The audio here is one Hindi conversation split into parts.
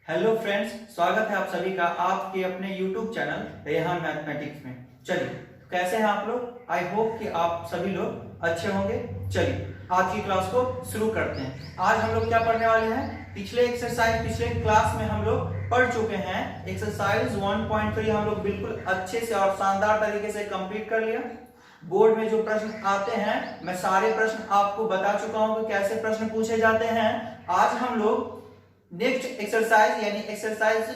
हेलो फ्रेंड्स, स्वागत है आप सभी का आपके अपने YouTube चैनल रेहान मैथमेटिक्स में। चलिए, कैसे हैं आप लोग? आई होप कि आप सभी लोग अच्छे होंगे। चलिए, आज की क्लास को शुरू करते हैं। आज हम लोग क्या पढ़ने वाले हैं? पिछले क्लास में हम लोग पढ़ चुके हैं। एक्सरसाइज 1.3 हम लोग बिल्कुल अच्छे से और शानदार तरीके से कंप्लीट कर लिया। बोर्ड में जो प्रश्न आते हैं, मैं सारे प्रश्न आपको बता चुका हूं कि कैसे प्रश्न पूछे जाते हैं। आज हम लोग नेक्स्ट एक्सरसाइज यानी एक्सरसाइज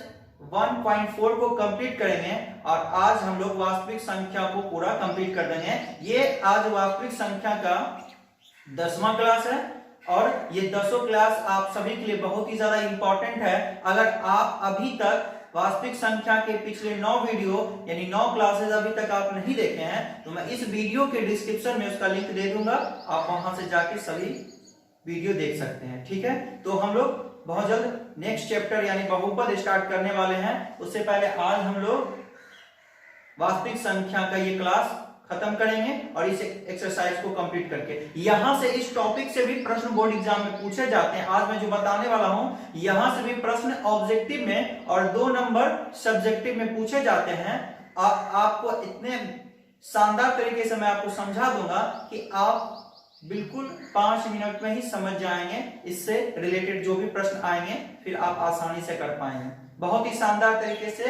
1.4 को कंप्लीट करेंगे और आज हम लोग वास्तविक संख्या को पूरा कंप्लीट कर देंगे। ये आज वास्तविक संख्या का 10वां क्लास है और ये 10वां क्लास आप सभी के लिए बहुत ही ज्यादा इंपॉर्टेंट है। अगर आप अभी तक वास्तविक संख्या के पिछले 9 वीडियो यानी 9 क्लासेस अभी तक आप नहीं देखे हैं तो मैं इस वीडियो के डिस्क्रिप्शन में उसका लिंक दे दूंगा, आप वहां से जाके सभी वीडियो देख सकते हैं। ठीक है, तो हम लोग बहुत जल्द नेक्स्ट चैप्टर यानी बहुपद स्टार्ट करने वाले हैं। उससे पहले आज हम लोग वास्तविक संख्या का ये क्लास खत्म करेंगे और इस एक्सरसाइज को कंप्लीट करके यहां से इस टॉपिक से भी प्रश्न बोर्ड एग्जाम में पूछे जाते हैं। आज मैं जो बताने वाला हूं यहां से भी प्रश्न ऑब्जेक्टिव में और 2 नंबर सब्जेक्टिव में पूछे जाते हैं। आपको इतने शानदार तरीके से मैं आपको समझा दूंगा कि आप बिल्कुल 5 मिनट में ही समझ जाएंगे। इससे रिलेटेड जो भी प्रश्न आएंगे फिर आप आसानी से कर पाएंगे। बहुत ही शानदार तरीके से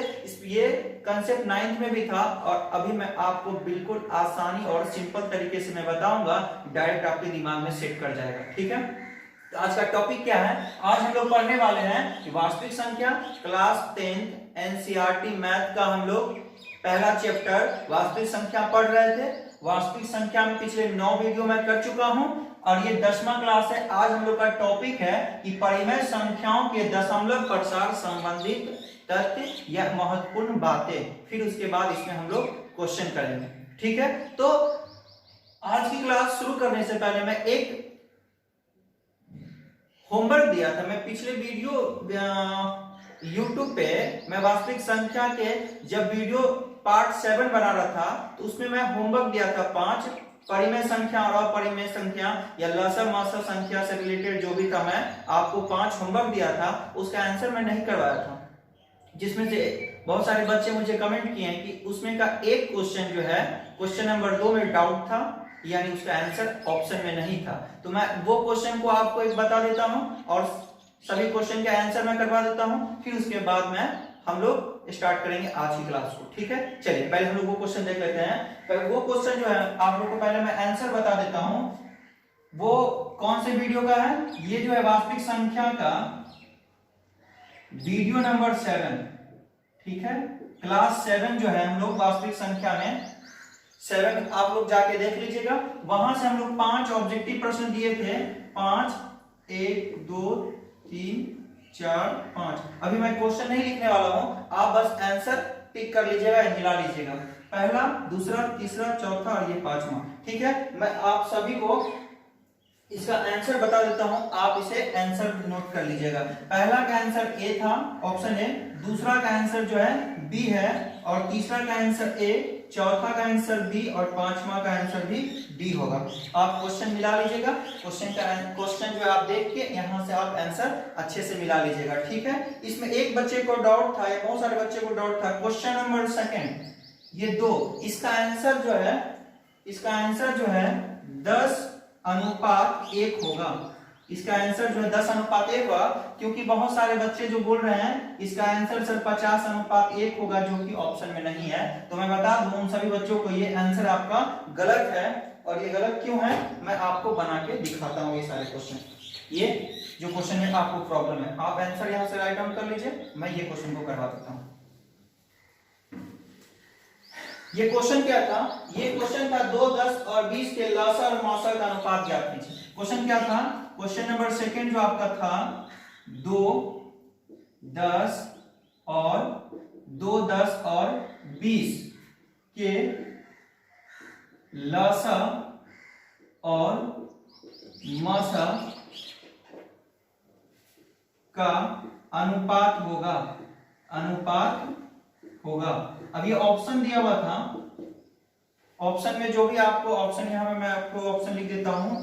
ये कंसेप्ट 9th में भी था और अभी मैं आपको बिल्कुल आसानी और सिंपल तरीके से मैं बताऊंगा, डायरेक्ट आपके दिमाग में सेट कर जाएगा। ठीक है, तो आज का टॉपिक क्या है? आज हम लोग पढ़ने वाले हैं कि वास्तविक संख्या क्लास 10th एनसीईआरटी मैथ का हम लोग पहला चैप्टर वास्तविक संख्या पढ़ रहे थे। वास्तविक संख्या में पिछले 9 वीडियो मैं कर चुका हूं और ये 10वां क्लास है। आज हम लोग का टॉपिक है कि परिमेय संख्याओं के दशमलव प्रसार संबंधित तथ्य या महत्वपूर्ण बातें। फिर उसके बाद इसमें हम लोग क्वेश्चन करेंगे। ठीक है, तो आज की क्लास शुरू करने से पहले मैं एक होमवर्क दिया था। मैं पिछले वीडियो YouTube पे मैं वास्तविक संख्या के जब वीडियो पार्ट 7 बना रहा था तो उसमें मैं होमवर्क दिया था 5 परिमेय संख्या और अपरिमेय संख्या या लसम मासा संख्या से रिलेटेड जो भी था, मैं आपको 5 होमवर्क दिया था। उसका आंसर मैं नहीं करवाया था, जिसमें से बहुत सारे बच्चे मुझे कमेंट किए हैं कि उसमें का एक क्वेश्चन जो है क्वेश्चन नंबर 2 में डाउट था, यानी उसका आंसर ऑप्शन में नहीं था। तो मैं वो क्वेश्चन को आपको एक बता देता हूं और सभी क्वेश्चन के आंसर मैं करवा देता हूं। फिर उसके बाद हम लोग स्टार्ट करेंगे आज की क्लास को। ठीक है, चलिए पहले हम लोग वो क्वेश्चन देख लेते हैं। पहले वो क्वेश्चन जो है आप लोग को पहले मैं आंसर बता देता हूं। वो कौन से वीडियो का है? ये जो है वास्तविक संख्या का वीडियो नंबर 7। ठीक है, क्लास 7 जो है हम लोग वास्तविक संख्या में 7 आप लोग जाके देख लीजिएगा। वहां से हम लोग 5 ऑब्जेक्टिव प्रश्न दिए थे। 5 1 2 3 4 5। अभी मैं क्वेश्चन नहीं लिखने वाला हूं, आप बस आंसर टिक कर लीजिएगा, हिला लीजिएगा। पहला, दूसरा, तीसरा, चौथा और ये 5वां। ठीक है, मैं आप सभी को इसका आंसर बता देता हूं, आप इसे आंसर नोट कर लीजिएगा। पहला का आंसर ए था, ऑप्शन ए। दूसरा का आंसर जो है बी है और तीसरा का आंसर ए, चौथा का आंसर बी और 5वां का आंसर भी डी होगा। आप क्वेश्चन मिला लीजिएगा। क्वेश्चन जो आप देख के यहां से आप आंसर अच्छे से मिला लीजिएगा। ठीक है, इसमें एक बच्चे को डाउट था या बहुत सारे बच्चे को डाउट था क्वेश्चन नंबर 2 ये 2, इसका आंसर जो है 10:1 होगा। इसका आंसर जो है 10:1 होगा, क्योंकि बहुत सारे बच्चे जो बोल रहे हैं इसका आंसर सर 50:1 होगा, जो कि ऑप्शन में नहीं है। तो मैं बता दूं उन सभी बच्चों को ये आंसर आपका गलत है। और ये गलत क्यों है मैं आपको बना के दिखाता हूं। ये सारे क्वेश्चन, ये जो क्वेश्चन है आपको प्रॉब्लम है, आप आंसर यहां से राइट डाउन कर लीजिए। मैं ये क्वेश्चन को करवा देता हूं। ये क्वेश्चन क्या था? ये क्वेश्चन था 2, 10 और 20 के लसा और मौसा का अनुपात ज्ञात कीजिए। क्वेश्चन क्या था? क्वेश्चन नंबर 2 जो आपका था 2, 10 और 20 के लसा और मौसा का अनुपात होगा। अब ये ऑप्शन दिया हुआ था, ऑप्शन में जो भी आपको ऑप्शन, यहां मैं आपको ऑप्शन लिख देता हूं।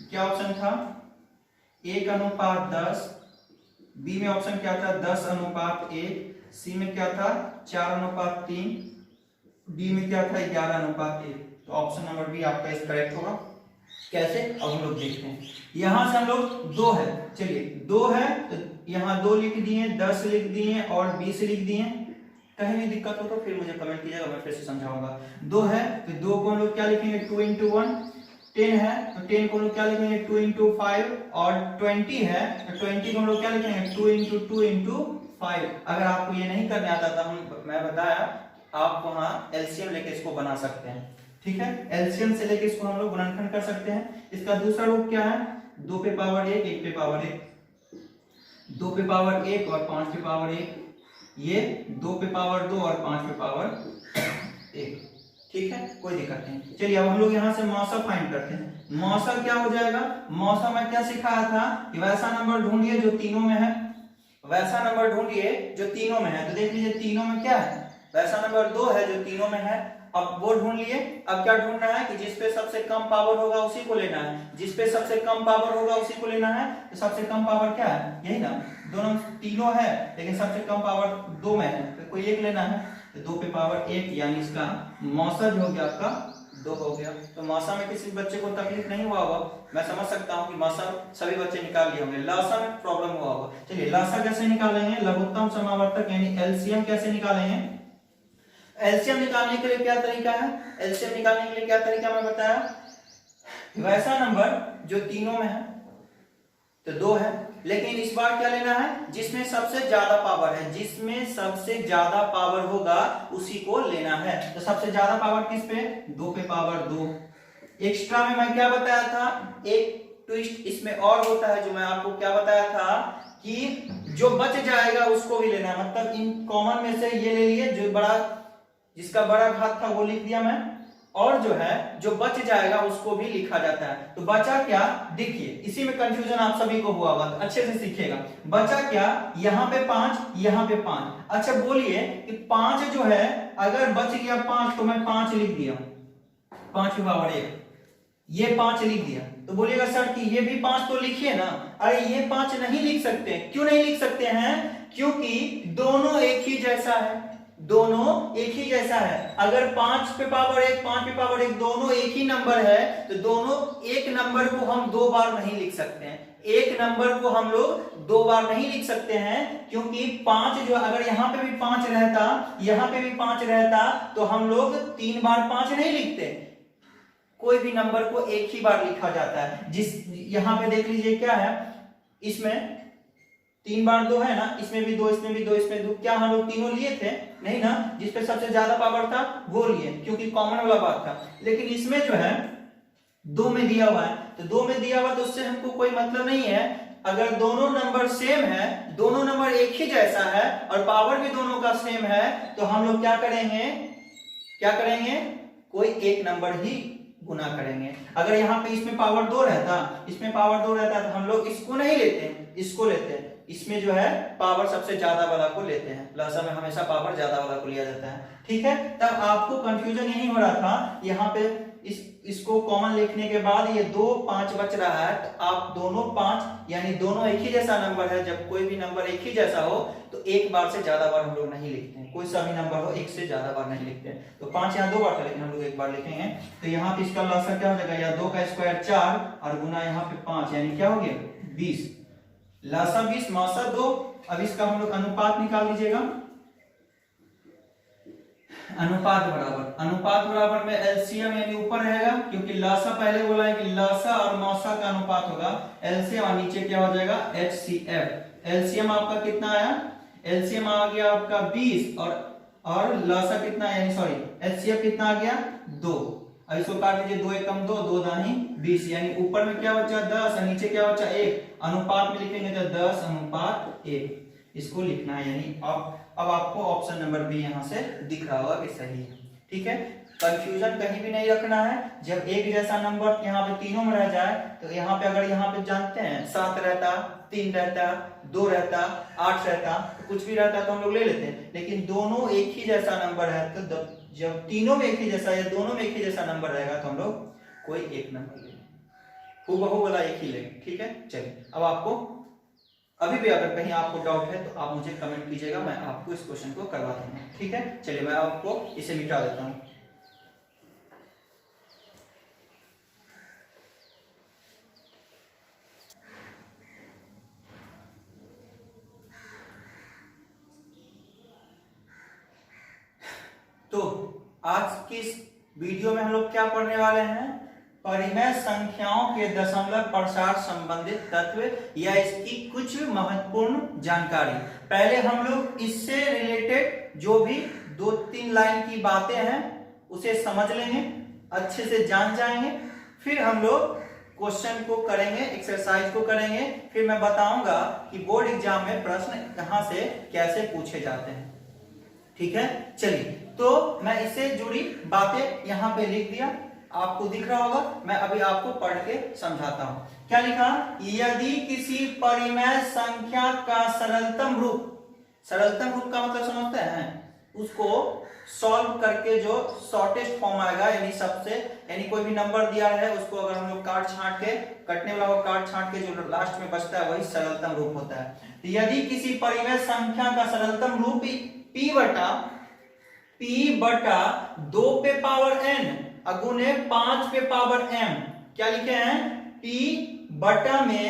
क्या ऑप्शन था? 1:10, बी में ऑप्शन क्या था 10:1, सी में क्या था 4:3, डी में क्या था 11:1। तो ऑप्शन नंबर बी आपका इस करेक्ट होगा। कैसे, अब हम लोग देखते हैं। यहां से हम लोग 2 है, चलिए 2 है तो यहाँ 2 लिख दिए, 10 लिख दिए और 20 लिख दिए। कहीं भी दिक्कत हो तो फिर मुझे कमेंट कीजिएगा, मैं फिर से समझाऊंगा। 2 है तो 2 को हम लोग क्या लिखेंगे 2 × 1। 10 है तो 10 को हम लोग क्या लिखेंगे 2 × 5। और 20 है तो 20 को हम लोग क्या लिखेंगे 2 × 2 × 5। अगर आपको ये नहीं करने आता था, मैं बताया, आप वहां एलसीएम लेके इसको बना सकते हैं। ठीक है, एलसीएम से लेके इसको हम लोग गुणनखंड कर सकते हैं। इसका दूसरा रूप क्या है 2 पे पावर 1, 1 पे पावर 1, 2 पे पावर 1 और 5 पे पावर 1, ये 2 पे पावर 2 और 5 पे पावर 1। ठीक है, कोई दिक्कत नहीं। चलिए अब हम लोग यहाँ से मौसा फाइंड करते हैं। मौसा क्या हो जाएगा, मौसा में क्या सिखाया था कि वैसा नंबर ढूंढिए जो तीनों में है, वैसा नंबर ढूंढिए जो तीनों में है। तो देख लीजिए तीनों में क्या है, वैसा नंबर 2 है जो तीनों में है, अब वो ढूंढ लिए। अब क्या ढूंढना है कि जिसपे सबसे कम पावर होगा उसी को लेना है, जिसपे सबसे कम पावर होगा उसी को लेना है। तो सबसे कम पावर क्या है, यही ना, दोनों तीनों है लेकिन सबसे कम पावर 2 में है, तो कोई एक लेना है। तो 2 पे पावर 1 यानी इसका मौसा जो हो गया आपका 2 हो गया। तो मौसा में किसी बच्चे को तकलीफ नहीं हुआ होगा, मैं समझ सकता हूँ कि मौसा सभी बच्चे निकाल लिए होंगे। लासा में प्रॉब्लम हुआ होगा। चलिए लासा कैसे निकालेंगे, लघुत्तम समावर्तक यानी एलसीएम कैसे निकालेंगे। एलसीएम निकालने के लिए क्या तरीका है, एलसीएम निकालने के लिए क्या तरीका मैं बताया, वैसा नंबर जो तीनों में है तो 2 है, लेकिन इस बार क्या लेना है जिसमें सबसे ज्यादा पावर है, जिसमें सबसे ज्यादा पावर होगा उसी को लेना है। तो सबसे ज्यादा पावर किस पे 2 पे पावर 2। एक्स्ट्रा में मैं क्या बताया था, एक ट्विस्ट इसमें और होता है, जो मैं आपको क्या बताया था कि जो बच जाएगा उसको भी लेना है। मतलब इन कॉमन में से ये ले लिए, जो बड़ा जिसका बड़ा घात था वो लिख दिया मैं, और जो है जो बच जाएगा उसको भी लिखा जाता है। तो बचा क्या, देखिए इसी में कंफ्यूजन आप सभी को हुआ होगा, अच्छे से सीखिएगा। बचा क्या, यहाँ पे 5, यहाँ पे 5। अच्छा बोलिए कि 5 जो है अगर बच गया 5 तो मैं 5 लिख दिया, 5 पे पावर 1, ये 5 लिख दिया। तो बोलिएगा सर कि ये भी 5 तो लिखिए ना। अरे ये 5 नहीं लिख सकते, क्यों नहीं लिख सकते हैं, क्योंकि दोनों एक ही जैसा है, दोनों एक ही जैसा है। अगर 5 पे पावर 1, 5 पे पावर 1 दोनों एक ही नंबर है, तो दोनों एक नंबर को हम 2 बार नहीं लिख सकते हैं। एक नंबर को हम लोग 2 बार नहीं लिख सकते हैं, क्योंकि 5 जो, अगर यहां पे भी 5 रहता, यहां पे भी 5 रहता, तो हम लोग 3 बार 5 नहीं लिखते। कोई भी नंबर को एक ही बार लिखा जाता है। जिस यहां पे देख लीजिए क्या है, इसमें 3 बार 2 है ना, इसमें भी 2, इसमें भी 2, इसमें 2, क्या हम लोग तीनों लिए थे, नहीं ना, जिसपे सबसे ज्यादा पावर था वो लिए, क्योंकि कॉमन वाला बात था। लेकिन इसमें जो है 2 में दिया हुआ है, तो 2 में दिया हुआ तो उससे हमको कोई मतलब नहीं है। अगर दोनों नंबर सेम है, दोनों नंबर एक ही जैसा है और पावर भी दोनों का सेम है, तो हम लोग क्या करेंगे, क्या करेंगे, कोई एक नंबर ही गुना करेंगे। अगर यहाँ पे इसमें पावर 2 रहता, इसमें पावर 2 रहता, तो हम लोग इसको नहीं लेते, इसको लेते हैं। इसमें जो है पावर सबसे ज्यादा वाला को लेते हैं, लासा में हमेशा पावर ज्यादा वाला को लिया जाता है। ठीक है, तब आपको कंफ्यूजन यही हो रहा था। यहाँ पे इसको कॉमन लिखने के बाद ये 2 5 बच रहा है, तो आप दोनों 5 यानी दोनों एक ही जैसा नंबर है। जब कोई भी नंबर एक ही जैसा हो तो एक बार से ज्यादा बार हम लोग नहीं लिखते हैं, कोई सा भी नंबर हो एक से ज्यादा बार नहीं लिखते हैं। तो 5 यहाँ 2 बार था, लेकिन हम लोग एक बार लिखेंगे। तो यहाँ पे इसका लासा क्या हो जाएगा, या 2 का स्क्वायर 4 और गुना यहाँ पे 5, यानी क्या हो गया 20। लासा 20 मौसा 2। अब इसका हम लोग अनुपात निकाल लीजिएगा। अनुपात बराबर में एलसीएम यानी ऊपर रहेगा, क्योंकि लासा पहले बोला है कि लासा और मौसा का अनुपात होगा एलसीएम, और नीचे क्या हो जाएगा एचसीएफ। एलसीएम आपका कितना आया, एलसीएम आ गया आपका 20 और लासा कितना यानी सॉरी एचसीएफ कितना आ गया 2। अब इसको काट लीजिए, 2 एकम 2, 2 दानी 20, यानी ऊपर में क्या बचा 10 और नीचे क्या बचा 1। अनुपात में लिखेंगे तो 10:1 इसको लिखना है, यानी अब आपको ऑप्शन नंबर बी यहां से दिख रहा होगा कि सही है। ठीक है, कंफ्यूजन कहीं भी नहीं रखना है। जब एक जैसा नंबर यहाँ पे तीनों में रह जाए, तो यहाँ पे अगर यहाँ पे जानते हैं 7 रहता, 3 रहता, 2 रहता, 8 रहता, तो कुछ भी रहता तो हम लोग ले लेते हैं। लेकिन दोनों एक ही जैसा नंबर है, तो जब तीनों में एक ही जैसा या दोनों में एक ही जैसा नंबर रहेगा तो हम लोग कोई एक नंबर लेंगे, हूबहू वाला एक ही लेंगे। ठीक है, चलिए अब आपको अभी भी अगर कहीं आपको डाउट है तो आप मुझे कमेंट कीजिएगा, मैं आपको इस क्वेश्चन को करवा दूंगा। ठीक है, चलिए मैं आपको इसे मिटा देता हूं। तो आज की इस वीडियो में हम लोग क्या पढ़ने वाले हैं, परिमेय संख्याओं के दशमलव प्रसार संबंधित तत्व या इसकी कुछ महत्वपूर्ण जानकारी। पहले हम लोग इससे रिलेटेड जो भी 2-3 लाइन की बातें हैं उसे समझ लेंगे, अच्छे से जान जाएंगे, फिर हम लोग क्वेश्चन को करेंगे, एक्सरसाइज को करेंगे, फिर मैं बताऊंगा कि बोर्ड एग्जाम में प्रश्न कहां से कैसे पूछे जाते हैं। ठीक है, चलिए तो मैं इससे जुड़ी बातें यहां पे लिख दिया, आपको दिख रहा होगा, मैं अभी आपको पढ़ के समझाता हूं। क्या लिखा, यदि किसी परिमेय संख्या का सरलतम रूप, सरलतम रूप का मतलब समझते हैं, उसको सॉल्व करके जो शॉर्टेस्ट फॉर्म आएगा, यानी सबसे, यानी कोई भी नंबर दिया है उसको अगर हम लोग काट छांट के, कटने वाला को काट छांट के जो लास्ट में बचता है वही सरलतम रूप होता है। यदि किसी परिमेय संख्या का सरलतम रूप p बटा 2 पे पावर n अगुने 5 पे पावर m, क्या लिखे हैं, p बटा में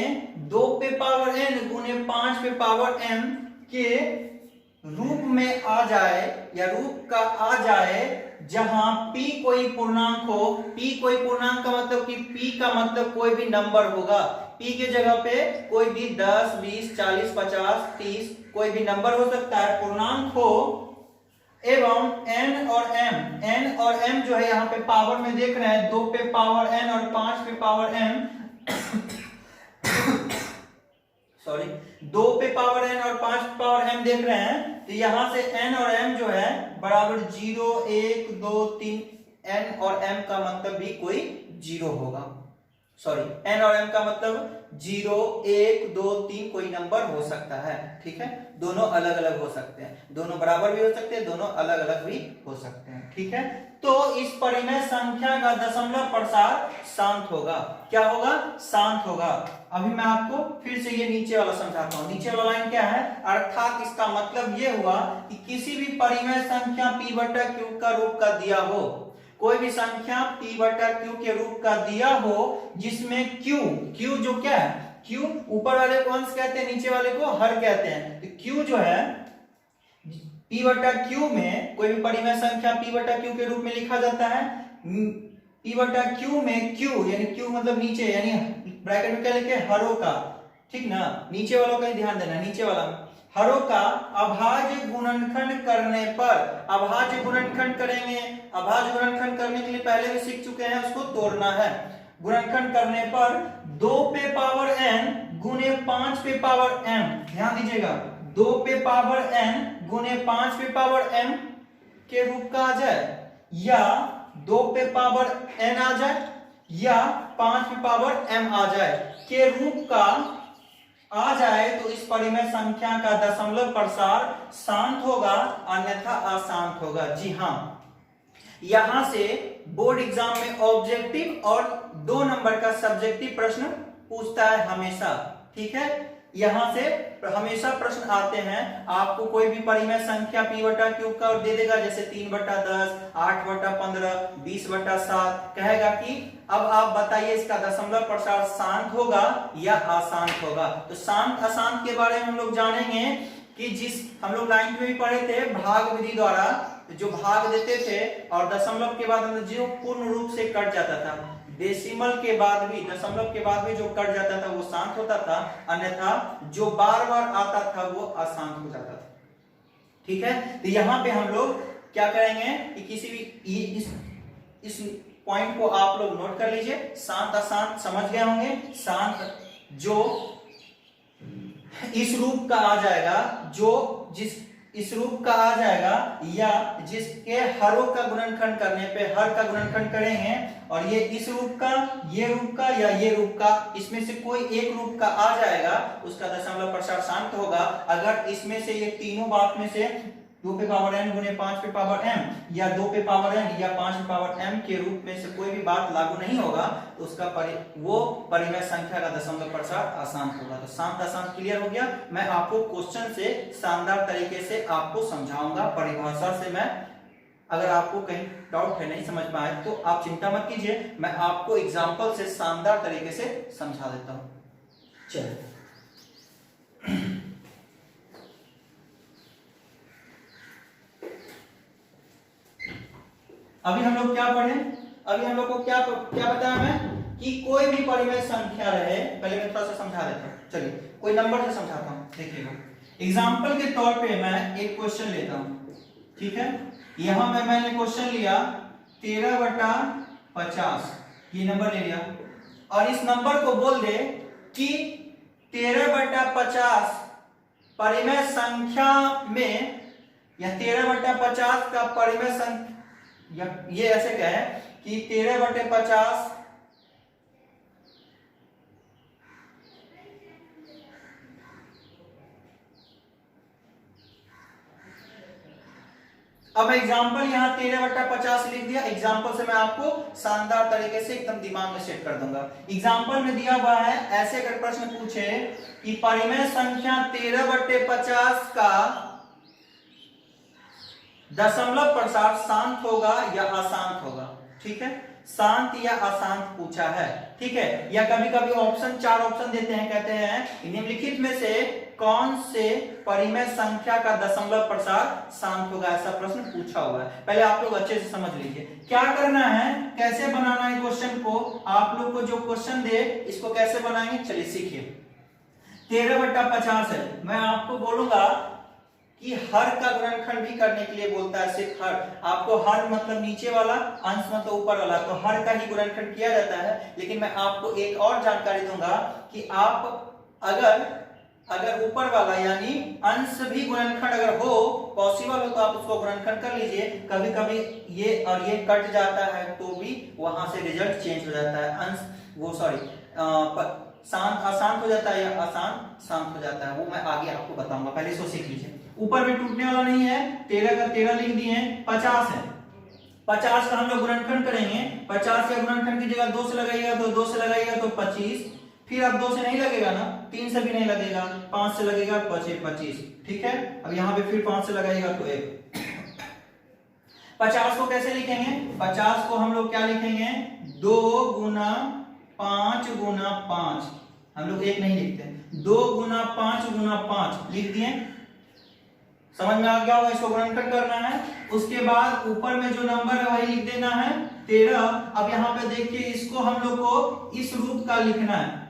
2 पे पावर n गुने 5 पे पावर m के रूप में आ जाए, या रूप का आ जाए, जहां p कोई पूर्णांक हो। p कोई पूर्णांक का मतलब कि p का मतलब कोई भी नंबर होगा, p के जगह पे कोई भी 10, 20, 40, 50, 30 कोई भी नंबर हो सकता है, पूर्णांक हो, एवं n और m जो है यहाँ पे पावर में देख रहे हैं, 2 पे पावर n और 5 पे पावर m सॉरी, 2 पे पावर n और 5 पे पावर m देख रहे हैं, तो यहां से n और m जो है बराबर 0, 1, 2, 3, n और m का मतलब भी कोई 0 होगा, सॉरी n और m का मतलब 0, 1, 2, 3 कोई नंबर हो सकता है। ठीक है, दोनों अलग अलग हो सकते हैं, दोनों बराबर भी हो सकते हैं, दोनों अलग अलग भी हो सकते हैं। ठीक है, तो इस परिमेय संख्या का दशमलव प्रसार शांत होगा। क्या होगा, शांत होगा। अभी मैं आपको फिर से ये नीचे वाला समझाता हूं। नीचे वाला लाइन क्या है, अर्थात इसका मतलब ये हुआ कि किसी भी परिमेय संख्या p बटा q का रूप का दिया हो, कोई भी संख्या p बटा q के रूप का दिया हो, जिसमें q जो क्या है, q ऊपर वाले को अंश कहते हैं, नीचे वाले को हर कहते हैं, तो q जो है p बटा q में, कोई भी परिमेय संख्या p बटा q के रूप में लिखा जाता है। p बटा q में q यानी q मतलब नीचे, यानी ब्रैकेट में क्या लिखे, हरों का, ठीक ना, नीचे वालों का ध्यान देना, नीचे वाला हरों का अभाज्य गुणनखंड करने पर, अभाज्य गुणनखंड करेंगे, अभाज्य गुणनखंड करने के लिए पहले भी सीख चुके हैं, उसको तोड़ना है। गुणनखंड करने पर 2 पे पावर n गुने 5 पे पावर m, ध्यान दीजिएगा, 2 पे पावर n गुने 5 पे पावर m के रूप का आ जाए, या 2 पे पावर n आ जाए, या 5 पे पावर m आ जाए के रूप का आ जाए, तो इस परिमेय संख्या का दशमलव प्रसार शांत होगा, अन्यथा अशांत होगा। जी हाँ, यहां से बोर्ड एग्जाम में ऑब्जेक्टिव और 2 नंबर का सब्जेक्टिव प्रश्न पूछता है हमेशा। ठीक है, यहां से हमेशा प्रश्न आते हैं, आपको कोई भी परिमेय संख्या p बटा q का दे देगा, जैसे 3 बटा 10, 8 बटा 15, 20 बटा 7, कहेगा कि अब आप बताइए इसका दशमलव प्रसार शांत होगा या अशांत होगा। तो शांत अशांत के बारे में हम लोग जानेंगे कि जिस हम लोग 9th में भी पढ़े थे, भाग विधि द्वारा जो भाग देते थे और दशमलव के बाद जो पूर्ण रूप से कट जाता था, डेसिमल के बाद भी, दशमलव के बाद भी जो कट जाता था वो शांत होता था, अन्यथा जो बार बार आता था वो अशांत हो जाता था। ठीक है, तो यहां पे हम लोग क्या करेंगे कि किसी भी इस पॉइंट को आप लोग नोट कर लीजिए, शांत अशांत समझ गए होंगे। शांत जो इस रूप का आ जाएगा, जो जिस इस रूप का आ जाएगा, या जिसके हरों का गुणनखंड करने पे हर का गुणनखंड करेंगे, और ये इस रूप का, ये रूप का या ये रूप का, इसमें से कोई एक रूप का आ जाएगा, उसका दशमलव प्रसार शांत होगा। अगर इसमें से ये तीनों बात में से 2 पे पावर n गुने 5 पे पावर m या 2 पे पावर n या 5 पे पावर m के रूप में से कोई भी बात लागू नहीं होगा तो उसका वो परिमेय संख्या का दशमलव प्रसार अशांत होगा। तो शांत अशांत क्लियर हो गया। मैं आपको क्वेश्चन से शानदार तरीके से आपको समझाऊंगा, परिभाषा से मैं, अगर आपको कहीं डाउट है, नहीं समझ पाए तो आप चिंता मत कीजिए, मैं आपको एग्जांपल से शानदार तरीके से समझा देता हूं। चलिए अभी हम लोग क्या पढ़े, अभी हम लोग को क्या बताया मैं कि कोई भी परिमेय संख्या रहे, पहले मैं थोड़ा सा समझा देता हूं। चलिए कोई नंबर से समझाता हूं, देखिएगा। एग्जांपल के तौर पे मैं एक क्वेश्चन लेता हूं, ठीक है। यहां मैंने क्वेश्चन लिया 13/50, ये नंबर ले लिया और इस नंबर को बोल दे कि 13/50 परिमेय संख्या में, या 13/50 का परिमेय संख्या, ये ऐसे क्या है कि 13/50 अब एग्जाम्पल यहां 13/50 लिख दिया। एग्जाम्पल से मैं आपको शानदार तरीके से एकदम दिमाग में सेट कर दूंगा। एग्जाम्पल में दिया हुआ है, ऐसे अगर प्रश्न पूछे कि परिमेय संख्या 13/50 का दशमलव प्रसार शांत होगा या अशांत होगा, ठीक है, शांत या अशांत पूछा है, ठीक है। या कभी कभी ऑप्शन, 4 ऑप्शन देते हैं, कहते हैं निम्नलिखित में से कौन से परिमेय संख्या का दशमलव प्रसार शांत होगा, ऐसा प्रश्न पूछा हुआ है। पहले आप लोग अच्छे से समझ लीजिए क्या करना है, कैसे बनाना है क्वेश्चन को। आप लोग को जो क्वेश्चन दे इसको कैसे बनाएंगे, चलिए सीखिए। 13/50 है, मैं आपको बोलूंगा कि हर का गुणनखंड भी करने के लिए बोलता है, सिर्फ हर। आपको हर मतलब नीचे वाला, अंश मतलब ऊपर वाला, तो हर का ही गुणनखंड किया जाता है। लेकिन मैं आपको एक और जानकारी दूंगा कि आप अगर ऊपर वाला यानी अंश भी गुणनखंड अगर हो, पॉसिबल हो, तो आप उसको गुणनखंड कर लीजिए। कभी कभी ये और ये कट जाता है तो भी वहां से रिजल्ट चेंज हो जाता है, अंश वो सॉरी शांत अशांत हो जाता है या अशांत शांत हो जाता है, वो मैं आगे आपको बताऊंगा, पहले इसको सीख लीजिए। ऊपर में टूटने वाला नहीं है, 13 का 13 लिख दिए, 50 है, 50 का हम लोग गुणनखंड करेंगे। 50 का गुणनखंड की जगह 2 से लगाइएगा तो 2 से लगाइएगा तो 25, फिर अब 2 से नहीं लगेगा ना, 3 से भी नहीं लगेगा, 5 से लगेगा 25, ठीक है। अब यहाँ पे फिर 5 से लगाइएगा तो 1। 50 को कैसे लिखेंगे, 50 को हम लोग क्या लिखेंगे, 2 गुना 5 गुना 5, हम लोग 1 नहीं लिखते, 2 गुना 5 गुना 5 लिख दिए। समझ में आ गया होगा, इसको गुणनखंड करना है। उसके बाद ऊपर में जो नंबर है वही लिख देना है 13। अब यहाँ पे देखिए, इसको हम लोग को इस रूप का लिखना है,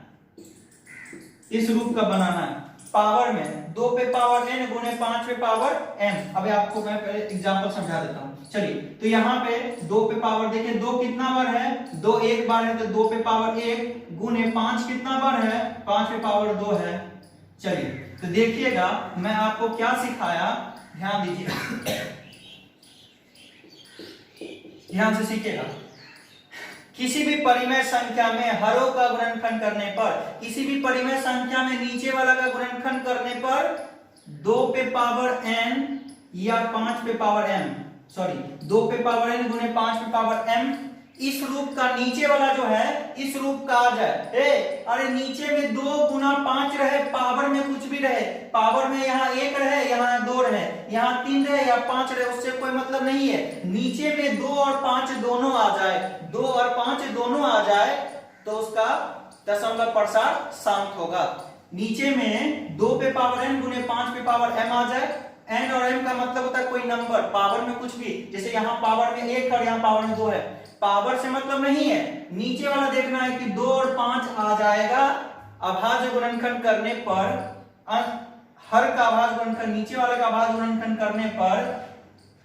इस रूप का बनाना है। पावर में 2 पे पावर n गुने 5 पे पावर m। अभी आपको मैं पहले एग्जांपल समझा देता हूं। चलिए, तो यहाँ पे 2 पे पावर, देखिए 2 कितना बार है, 2 एक बार है, तो 2 पे पावर 1 गुने 5 कितना बार है, 5 पे पावर 2 है। चलिए, तो देखिएगा मैं आपको क्या सिखाया, ध्यान दीजिए, ध्यान से सीखिएगा। किसी भी परिमेय संख्या में हरों का गुणनखंड करने पर, किसी भी परिमेय संख्या में नीचे वाला का गुणनखंड करने पर 2 पे पावर n या 5 पे पावर m, सॉरी 2 पे पावर n गुने 5 पे पावर m, इस रूप का नीचे वाला जो है इस रूप का आ जाए। अरे नीचे में 2 गुना 5 रहे, पावर में कुछ भी रहे, पावर में यहाँ 1 रहे, यहाँ 2 रहे, यहाँ 3 रहे या 5 रहे, उससे कोई मतलब नहीं है। नीचे में 2 और 5 दोनों आ जाए, 2 और 5 दोनों आ जाए तो उसका दशमलव प्रसार शांत होगा। नीचे में 2 पे पावर n गुने 5 पे पावर m आ जाए, n और m का मतलब होता है कोई नंबर, पावर में कुछ भी, जैसे यहाँ पावर में 1 और यहाँ पावर में 2 है, पावर से मतलब नहीं है, नीचे वाला देखना है कि 2 और 5 आ जाएगा। अभाज्य गुणनखंड करने पर हर का अभाज्य गुणनखंड, नीचे वाले का अभाज्य गुणनखंड करने पर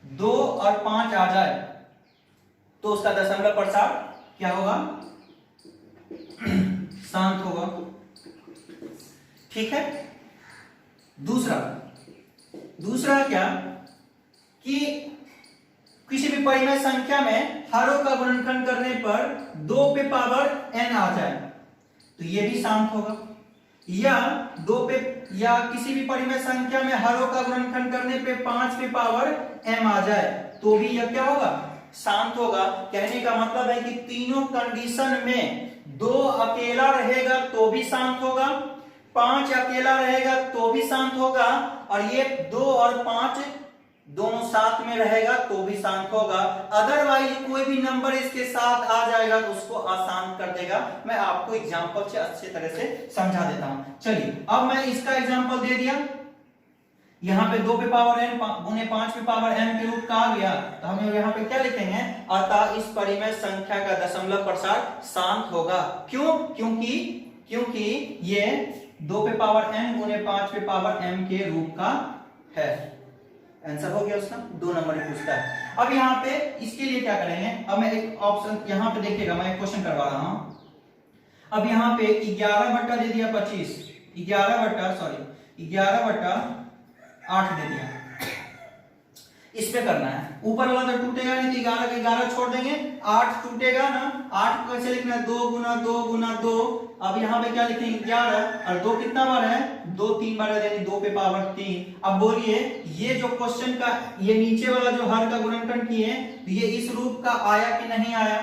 2 और 5 आ जाए तो उसका दशमलव प्रसार क्या होगा, शांत होगा, ठीक है। दूसरा क्या कि किसी भी परिमेय संख्या में हरों का गुणनखंड करने पर 2 पे पावर n आ जाए तो ये भी शांत होगा। या 2 पे या किसी भी परिमेय संख्या में हरों का गुणनखंड करने पे 5 की पावर m आ जाए तो भी यह क्या होगा, शांत होगा। कहने का मतलब है कि तीनों कंडीशन में 2 अकेला रहेगा तो भी शांत होगा, 5 अकेला रहेगा तो भी शांत होगा, और ये 2 और 5 दोनों साथ में रहेगा तो भी शांत होगा। अदरवाइज कोई भी नंबर इसके साथ आ जाएगा तो उसको अशांत कर देगा। मैं आपको एग्जांपल से अच्छे तरह से समझा देता हूं। चलिए अब मैं इसका एग्जांपल दे दिया, यहाँ पे 2 पे पावर n गुने 5 पे पावर m के रूप का आ गया, तो हम यहाँ पे क्या लिखेंगे, अतः इस परिमेय संख्या का दशमलव प्रसार शांत होगा। क्यों? क्योंकि ये 2 पे पावर n गुने 5 पे पावर m के रूप का है। आंसर हो गया उसका, 2 नंबर ही पूछता है। अब यहाँ पे इसके लिए क्या करेंगे, अब मैं एक ऑप्शन यहाँ पे देखिएगा, मैं एक क्वेश्चन करवा रहा हूं। अब यहाँ पे 11 बट्टा दे दिया 25, 11 बट्टा 8 दे दिया, इसमें करना है। ऊपर वाला तो टूटेगा नहीं, 11 के 11 छोड़ देंगे, 8 टूटेगा ना, 8 को कैसे लिखना है, 2 गुना 2 गुना 2। अब यहाँ पे क्या लिखेंगे 11, और 2 कितना बार है, 2 3 बार है, यानी 2 पे पावर 3। अब बोलिए ये जो क्वेश्चन का ये नीचे वाला जो हर का गुणनखंड किए, तो ये इस रूप का आया कि नहीं आया।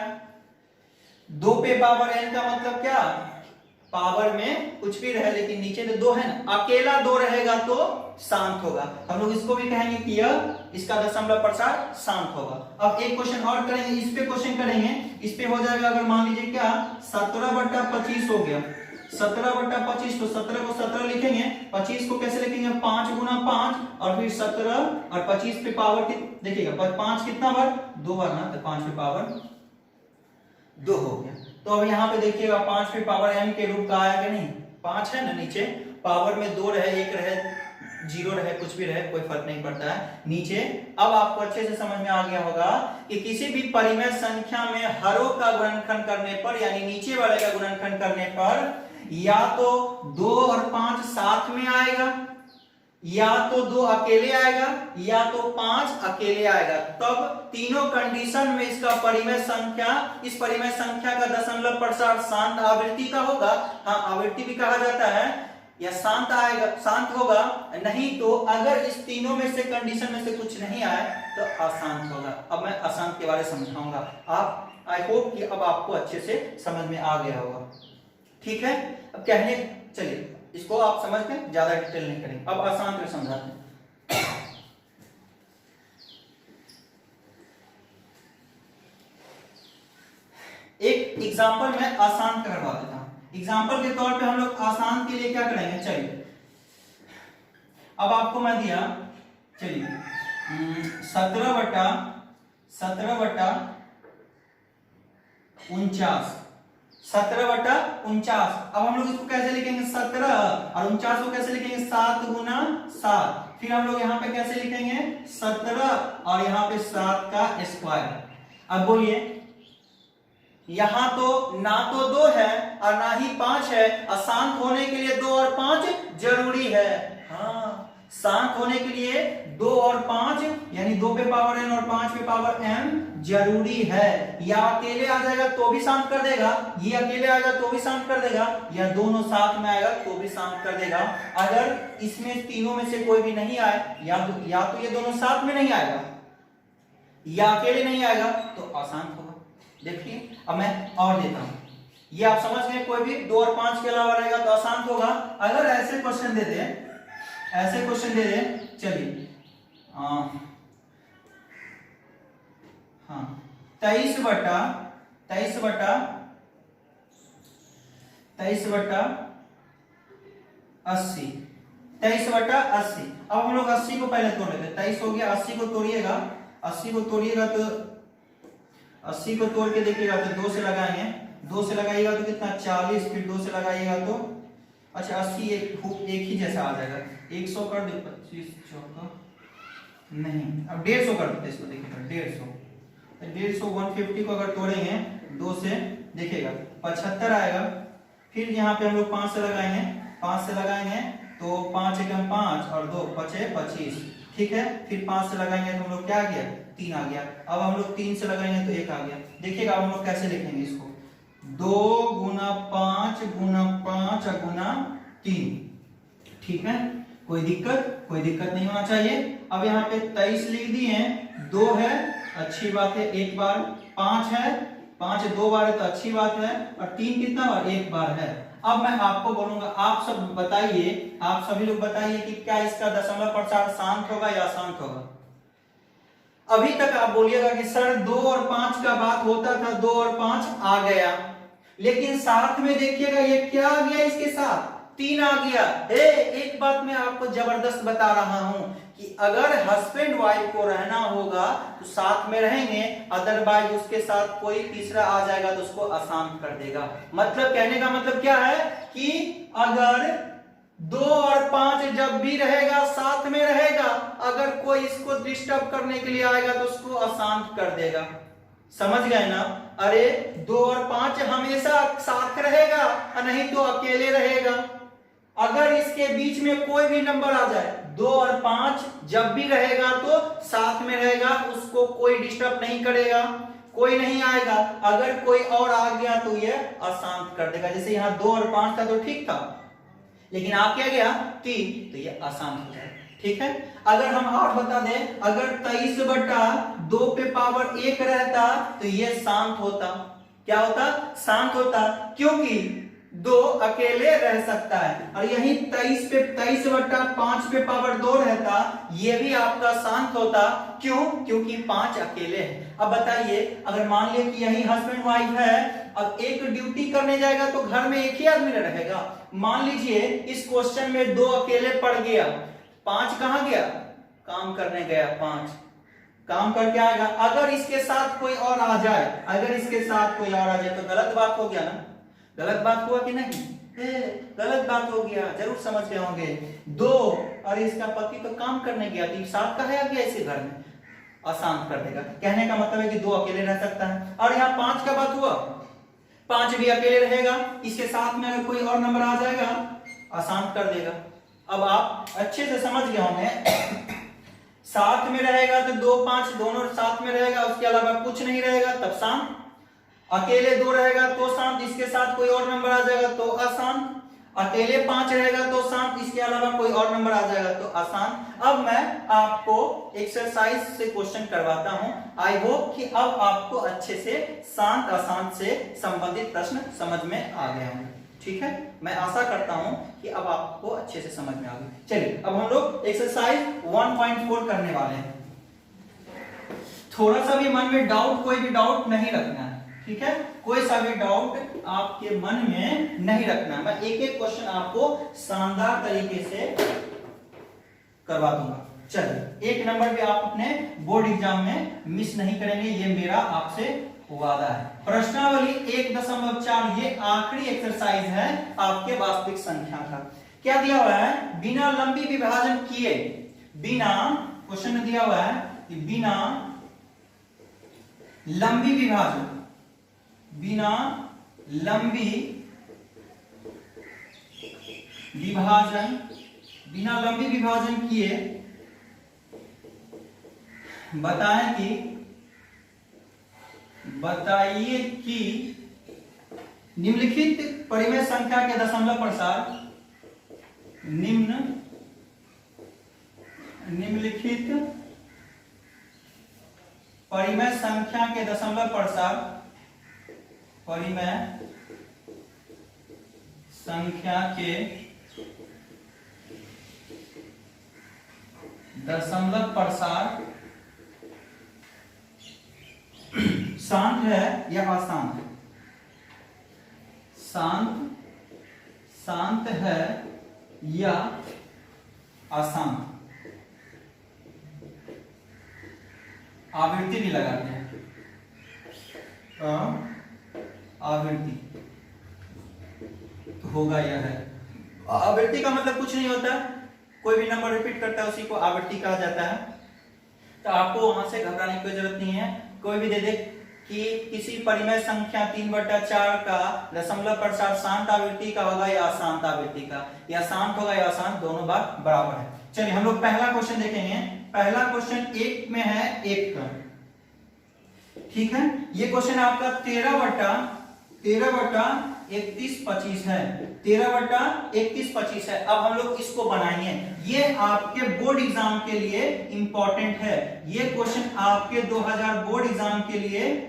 2 पे पावर n का मतलब क्या, पावर में कुछ भी रहे लेकिन नीचे तो 2 है ना, अकेला 2 रहेगा तो शांत होगा। हम लोग इसको भी कहेंगे कि यह इसका दशमलव प्रसार शांत होगा। अब एक क्वेश्चन और करेंगे, इस पे क्वेश्चन करेंगे, इस पे हो जाएगा अगर मान लीजिए क्या 17 बट्टा 25 हो गया, 17 बट्टा 25, तो 17 को 17 लिखेंगे, 25 को कैसे लिखेंगे 5 गुना 5, और फिर 17 और 25 पे पावर देखिएगा 5 कितना बार, 2 बार ना, तो 5 पे पावर 2 हो गया। तो अब यहाँ पे देखिएगा 5 पे पावर m के रूप का आया कि नहीं, 5 है ना, नीचे पावर में 2 रहे, 1 रहे, 0 रहे, कुछ भी रहे, कोई फर्क नहीं पड़ता है नीचे। अब आपको अच्छे से समझ में आ गया होगा कि किसी भी परिमेय संख्या में हरों का गुणनखंड करने पर, यानी नीचे वाले का गुणनखंड करने पर या तो 2 और 5 साथ में आएगा, या तो 2 अकेले आएगा, या तो 5 अकेले आएगा। तब तीनों कंडीशन में इसका परिमेय संख्या, इस परिमेय संख्या का दशमलव प्रसार शांत आवृत्ति का होगा। हाँ, आवृत्ति भी कहा जाता है, या शांत आएगा, शांत होगा। नहीं तो अगर इस तीनों में से कंडीशन में से कुछ नहीं आए तो अशांत होगा। अब मैं अशांत के बारे में समझाऊंगा। आप आई होप कि अब आपको अच्छे से समझ में आ गया होगा। ठीक है, अब कहने चलिए इसको आप समझ के ज्यादा डिटेल नहीं करेंगे, अब आसान में समझाते हैं। एक एग्जांपल मैं आसान करवा देता हूं। एग्जांपल के तौर पे हम लोग आसान के लिए क्या करेंगे, चलिए अब आपको मैं दिया, चलिए 17 बट्टा 49, 17 बट्टा 49। अब हम लोग इसको कैसे लिखेंगे, 17 और 49 को कैसे लिखेंगे, 7 गुना 7। फिर हम लोग यहाँ पे कैसे लिखेंगे 17 और यहाँ पे 7 का स्क्वायर। अब बोलिए यहाँ तो ना तो 2 है और ना ही 5 है, अशांत होने के लिए 2 और 5 जरूरी है। हाँ, शांत होने के लिए 2 और 5 यानी 2 पे पावर n और 5 पे पावर m जरूरी है। या अकेले आ जाएगा तो भी शांत कर देगा, ये अकेले आएगा तो भी शांत कर देगा, या दोनों साथ में आएगा तो भी शांत कर देगा। अगर इसमें तीनों में से कोई भी नहीं आए, या तो ये दोनों साथ में नहीं आएगा या अकेले नहीं आएगा तो अशांत होगा। देखिए अब मैं और देता हूं, ये आप समझ गए, कोई भी 2 और 5 के अलावा रहेगा तो अशांत होगा। अगर ऐसे क्वेश्चन दे दे, चलिए हाँ 23 बट्टा 80। अब हम लोग 80 को पहले तोड़ लेते हैं। 23 हो गया, 80 को तोड़िएगा, 80 को तोड़िएगा तो 80 को तोड़ के देखिएगा तो 2 से लगाएंगे, 2 से लगाइएगा तो कितना 40, फिर 2 से लगाइएगा तो अच्छा 80 एक ही जैसा आ जाएगा। 100 कर दे, 25 चौका नहीं, अब 150 कर देते इसको, देखिएगा 150 150 को अगर तोड़ेंगे 2 से देखिएगा 75 आएगा। फिर यहाँ पे हम लोग 5 से लगाएंगे तो 5 एकम 5 और 2 5 25, ठीक है। फिर 5 से लगाएंगे तो हम लोग क्या आ गया 3 आ गया। अब हम लोग 3 से लगाएंगे तो 1 आ गया। देखिएगा अब हम लोग कैसे लिखेंगे इसको, 2 गुना 5 गुना 5 गुना 3। ठीक है, कोई दिक्कत नहीं होना चाहिए। अब यहाँ पे 23 लिख दिए हैं, 2 है अच्छी बात है, 1 बार, 5 है, 5 2 बार है तो अच्छी बात है, और 3 कितना बार, 1 बार है। अब मैं आपको बोलूंगा, आप सब बताइए, आप सभी लोग बताइए कि क्या इसका दशमलव प्रसार शांत होगा या अशांत होगा। अभी तक आप बोलिएगा कि सर 2 और 5 का बात होता था, 2 और 5 आ गया, लेकिन साथ में देखिएगा ये क्या आ गया, इसके साथ 3 आ गया। एक बात मैं आपको जबरदस्त बता रहा हूं कि अगर हस्बैंड वाइफ को रहना होगा तो साथ में रहेंगे, अदरवाइज उसके साथ कोई तीसरा आ जाएगा तो उसको अशांत कर देगा। मतलब कहने का मतलब क्या है कि अगर 2 और 5 जब भी रहेगा साथ में रहेगा, अगर कोई इसको डिस्टर्ब करने के लिए आएगा तो उसको अशांत कर देगा। समझ गए ना? अरे 2 और 5 हमेशा साथ रहेगा और नहीं तो अकेले रहेगा। अगर इसके बीच में कोई भी नंबर आ जाए, 2 और 5 जब भी रहेगा तो साथ में रहेगा, उसको कोई डिस्टर्ब नहीं करेगा, कोई नहीं आएगा। अगर कोई और आ गया तो ये अशांत कर देगा। जैसे यहाँ 2 और 5 था तो ठीक था, लेकिन आ क्या गया 3, तो ये अशांत हो जाए। ठीक है, अगर हम और बता दें, अगर 23/2 पे पावर 1 रहता तो ये शांत होता। क्या होता? शांत होता, क्योंकि 2 अकेले रह सकता है, और यही 23/5 पे पावर 2 रहता, ये भी आपका शांत होता। क्यों? क्योंकि 5 अकेले हैं। अब बताइए, अगर मान लिया कि यही हस्बैंड वाइफ है, अब एक ड्यूटी करने जाएगा तो घर में एक ही आदमी रहेगा। मान लीजिए इस क्वेश्चन में 2 अकेले पड़ गया, 5 कहां गया? काम करने गया, 5 काम करके आएगा। अगर इसके साथ कोई और आ जाए, अगर इसके साथ कोई और आ जाए तो गलत बात हो गया ना? गलत बात हुआ कि नहीं? गलत बात हो गया, जरूर समझ गए होंगे। 2 और इसका पति तो काम करने गया, तो साथ का है गया इसे घर में, अशांत कर देगा। कहने का मतलब है कि 2 अकेले रह सकता है। और यहाँ 5 का बात हुआ, 5 भी अकेले रहेगा, इसके साथ में अगर कोई और नंबर आ जाएगा अशांत कर देगा। अब आप अच्छे से समझ गए होंगे। साथ में रहेगा तो 2 5 दोनों साथ में रहेगा, उसके अलावा कुछ नहीं रहेगा तब शांत। अकेले 2 रहेगा तो शांत, इसके साथ कोई और नंबर आ जाएगा तो अशांत। अकेले 5 रहेगा तो शांत, इसके अलावा कोई और नंबर आ जाएगा तो अशांत। अब मैं आपको एक्सरसाइज से क्वेश्चन करवाता हूं। आई होप कि अब आपको अच्छे से शांत अशांत से संबंधित प्रश्न समझ में आ गए होंगे। ठीक है, मैं आशा करता हूं कि अब आपको अच्छे से समझ में आ गई। चलिए अब हम लोग एक्सरसाइज 1.4 करने वाले हैं। थोड़ा सा भी मन में डाउट, कोई भी डाउट नहीं रखना है। ठीक है, कोई सा भी डाउट आपके मन में नहीं रखना। मैं एक एक क्वेश्चन आपको शानदार तरीके से करवा दूंगा। चलिए, 1 नंबर भी आप अपने बोर्ड एग्जाम में मिस नहीं करेंगे, ये मेरा आपसे वादा है। प्रश्नावली 1.4 ये आखिरी एक्सरसाइज है आपके वास्तविक संख्या का। क्या दिया हुआ है? बिना लंबी विभाजन किए, बिना, क्वेश्चन में दिया हुआ है कि बिना लंबी विभाजन, बिना लंबी विभाजन, बिना लंबी विभाजन किए बताइए कि निम्नलिखित परिमेय संख्या के दशमलव प्रसार, निम्नलिखित परिमेय संख्या के दशमलव प्रसार, परिमेय संख्या के दशमलव प्रसार शांत है या अशांत है? शांत है या अशांत? आवृत्ति भी लगाते हैं, आवृत्ति तो होगा यह है। आवृत्ति का मतलब कुछ नहीं होता, कोई भी नंबर रिपीट करता है उसी को आवृत्ति कहा जाता है। तो आपको वहां से घबराने की कोई जरूरत नहीं है। कोई भी दे दे कि किसी परिमेय संख्या 3/4 का दशमलव प्रसार शांत आवृत्ति का होगा या अशांत आवृत्ति का, या शांत होगा या अशांत, दोनों बात बराबर है। चलिए हम लोग पहला क्वेश्चन देखेंगे। पहला क्वेश्चन 1 में है 1 का। ठीक है, ये क्वेश्चन आपका 13/4 13/31/25 है, 13/31/25 है। अब हम लोग इसको बनाएंगे, ये आपके बोर्ड एग्जाम के लिए इंपॉर्टेंट है, ये क्वेश्चन आपके 2000 बोर्ड एग्जाम के लिए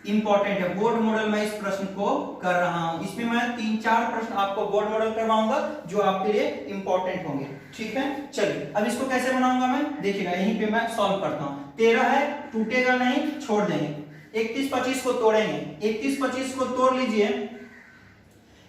इंपॉर्टेंट है। बोर्ड मॉडल में इस प्रश्न को कर रहा हूं, इसमें मैं 3-4 प्रश्न आपको बोर्ड मॉडल करवाऊंगा जो आपके लिए इंपॉर्टेंट होंगे, ठीक है। चलिए अब इसको कैसे बनाऊंगा मैं, देखिएगा यहीं पे मैं सॉल्व करता हूं। 13 है, टूटेगा नहीं, छोड़ देंगे। 31-25 को तोड़ेंगे, 31-25 को तोड़ लीजिए,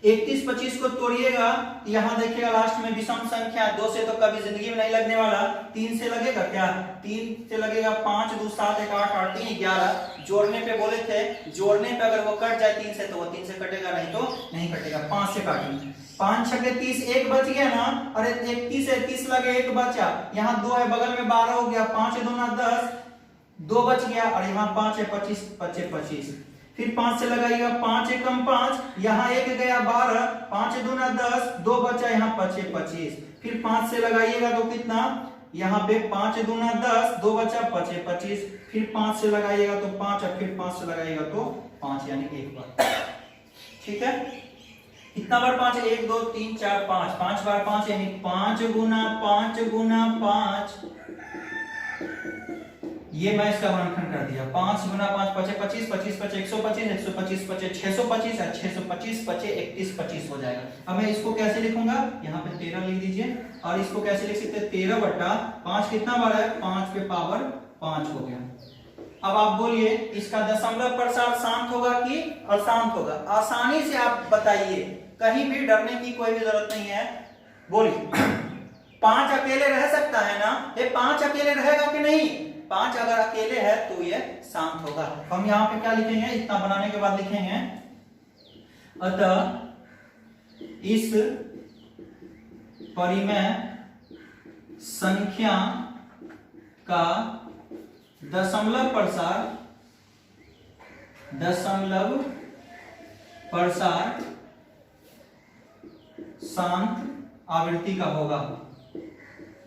31-25 को तोड़िएगा, यहां देखिएगा लास्ट में विषम संख्या 2 से तो कभी जिंदगी में नहीं लगने वाला, 3 से लगेगा क्या, 3 से लगेगा, 5 2 7 1 8 8 3 11, जोड़ने पे बोले थे, जोड़ने पे अगर वो कट जाए 3 से तो वो 3 से कटेगा, नहीं तो नहीं कटेगा। 5 से काटेंगे, 5 6 30, एक बच गया ना, अरे 31 है, 30 लगे, एक बचा, यहाँ 2 है, बगल में 12 हो गया, 5 2 10, 2 बच गया, और यहाँ 5 है, 25 25 25, फिर 5 से लगाइएगा, 5 1 5, यहाँ 1 गया 12, 5 2 10, 2 बचा, यहाँ 25 25, फिर 5 से लगाइएगा तो कितना, यहाँ पे 5 2 10, 2 बचा, 25 25, फिर 5 से लगाइएगा तो 5, और फिर 5 से लगाइएगा तो 5, यानी एक बार, ठीक है। कितना बार 5, 1 2 3 4 5, 5 बार 5 यानी 5 गुना 5 गुना 5, ये मैं इसका गुणनखंड कर दिया, 5 गुना 5 5 25 25 25 125 125 25 625 है, 625 25 31 25 हो जाएगा। अब मैं इसको कैसे लिखूंगा, यहाँ पे 13 लिख दीजिए, और इसको कैसे लिख सकते हैं, 13/5 कितना बार है, 5 पे पावर 5 हो गया। अब आप बोलिए इसका दशमलव प्रसार शांत होगा कि अशांत होगा, आसानी से आप बताइए, कहीं भी डरने की कोई भी जरूरत नहीं है, बोलिए। 5 अकेले रह सकता है ना, ये 5 अकेले रहेगा कि नहीं, 5 अगर अकेले है तो ये शांत होगा। हम यहाँ पे क्या लिखेंगे, इतना बनाने के बाद लिखेंगे, अतः इस परिमेय संख्या का दशमलव प्रसार शांत आवृत्ति का होगा,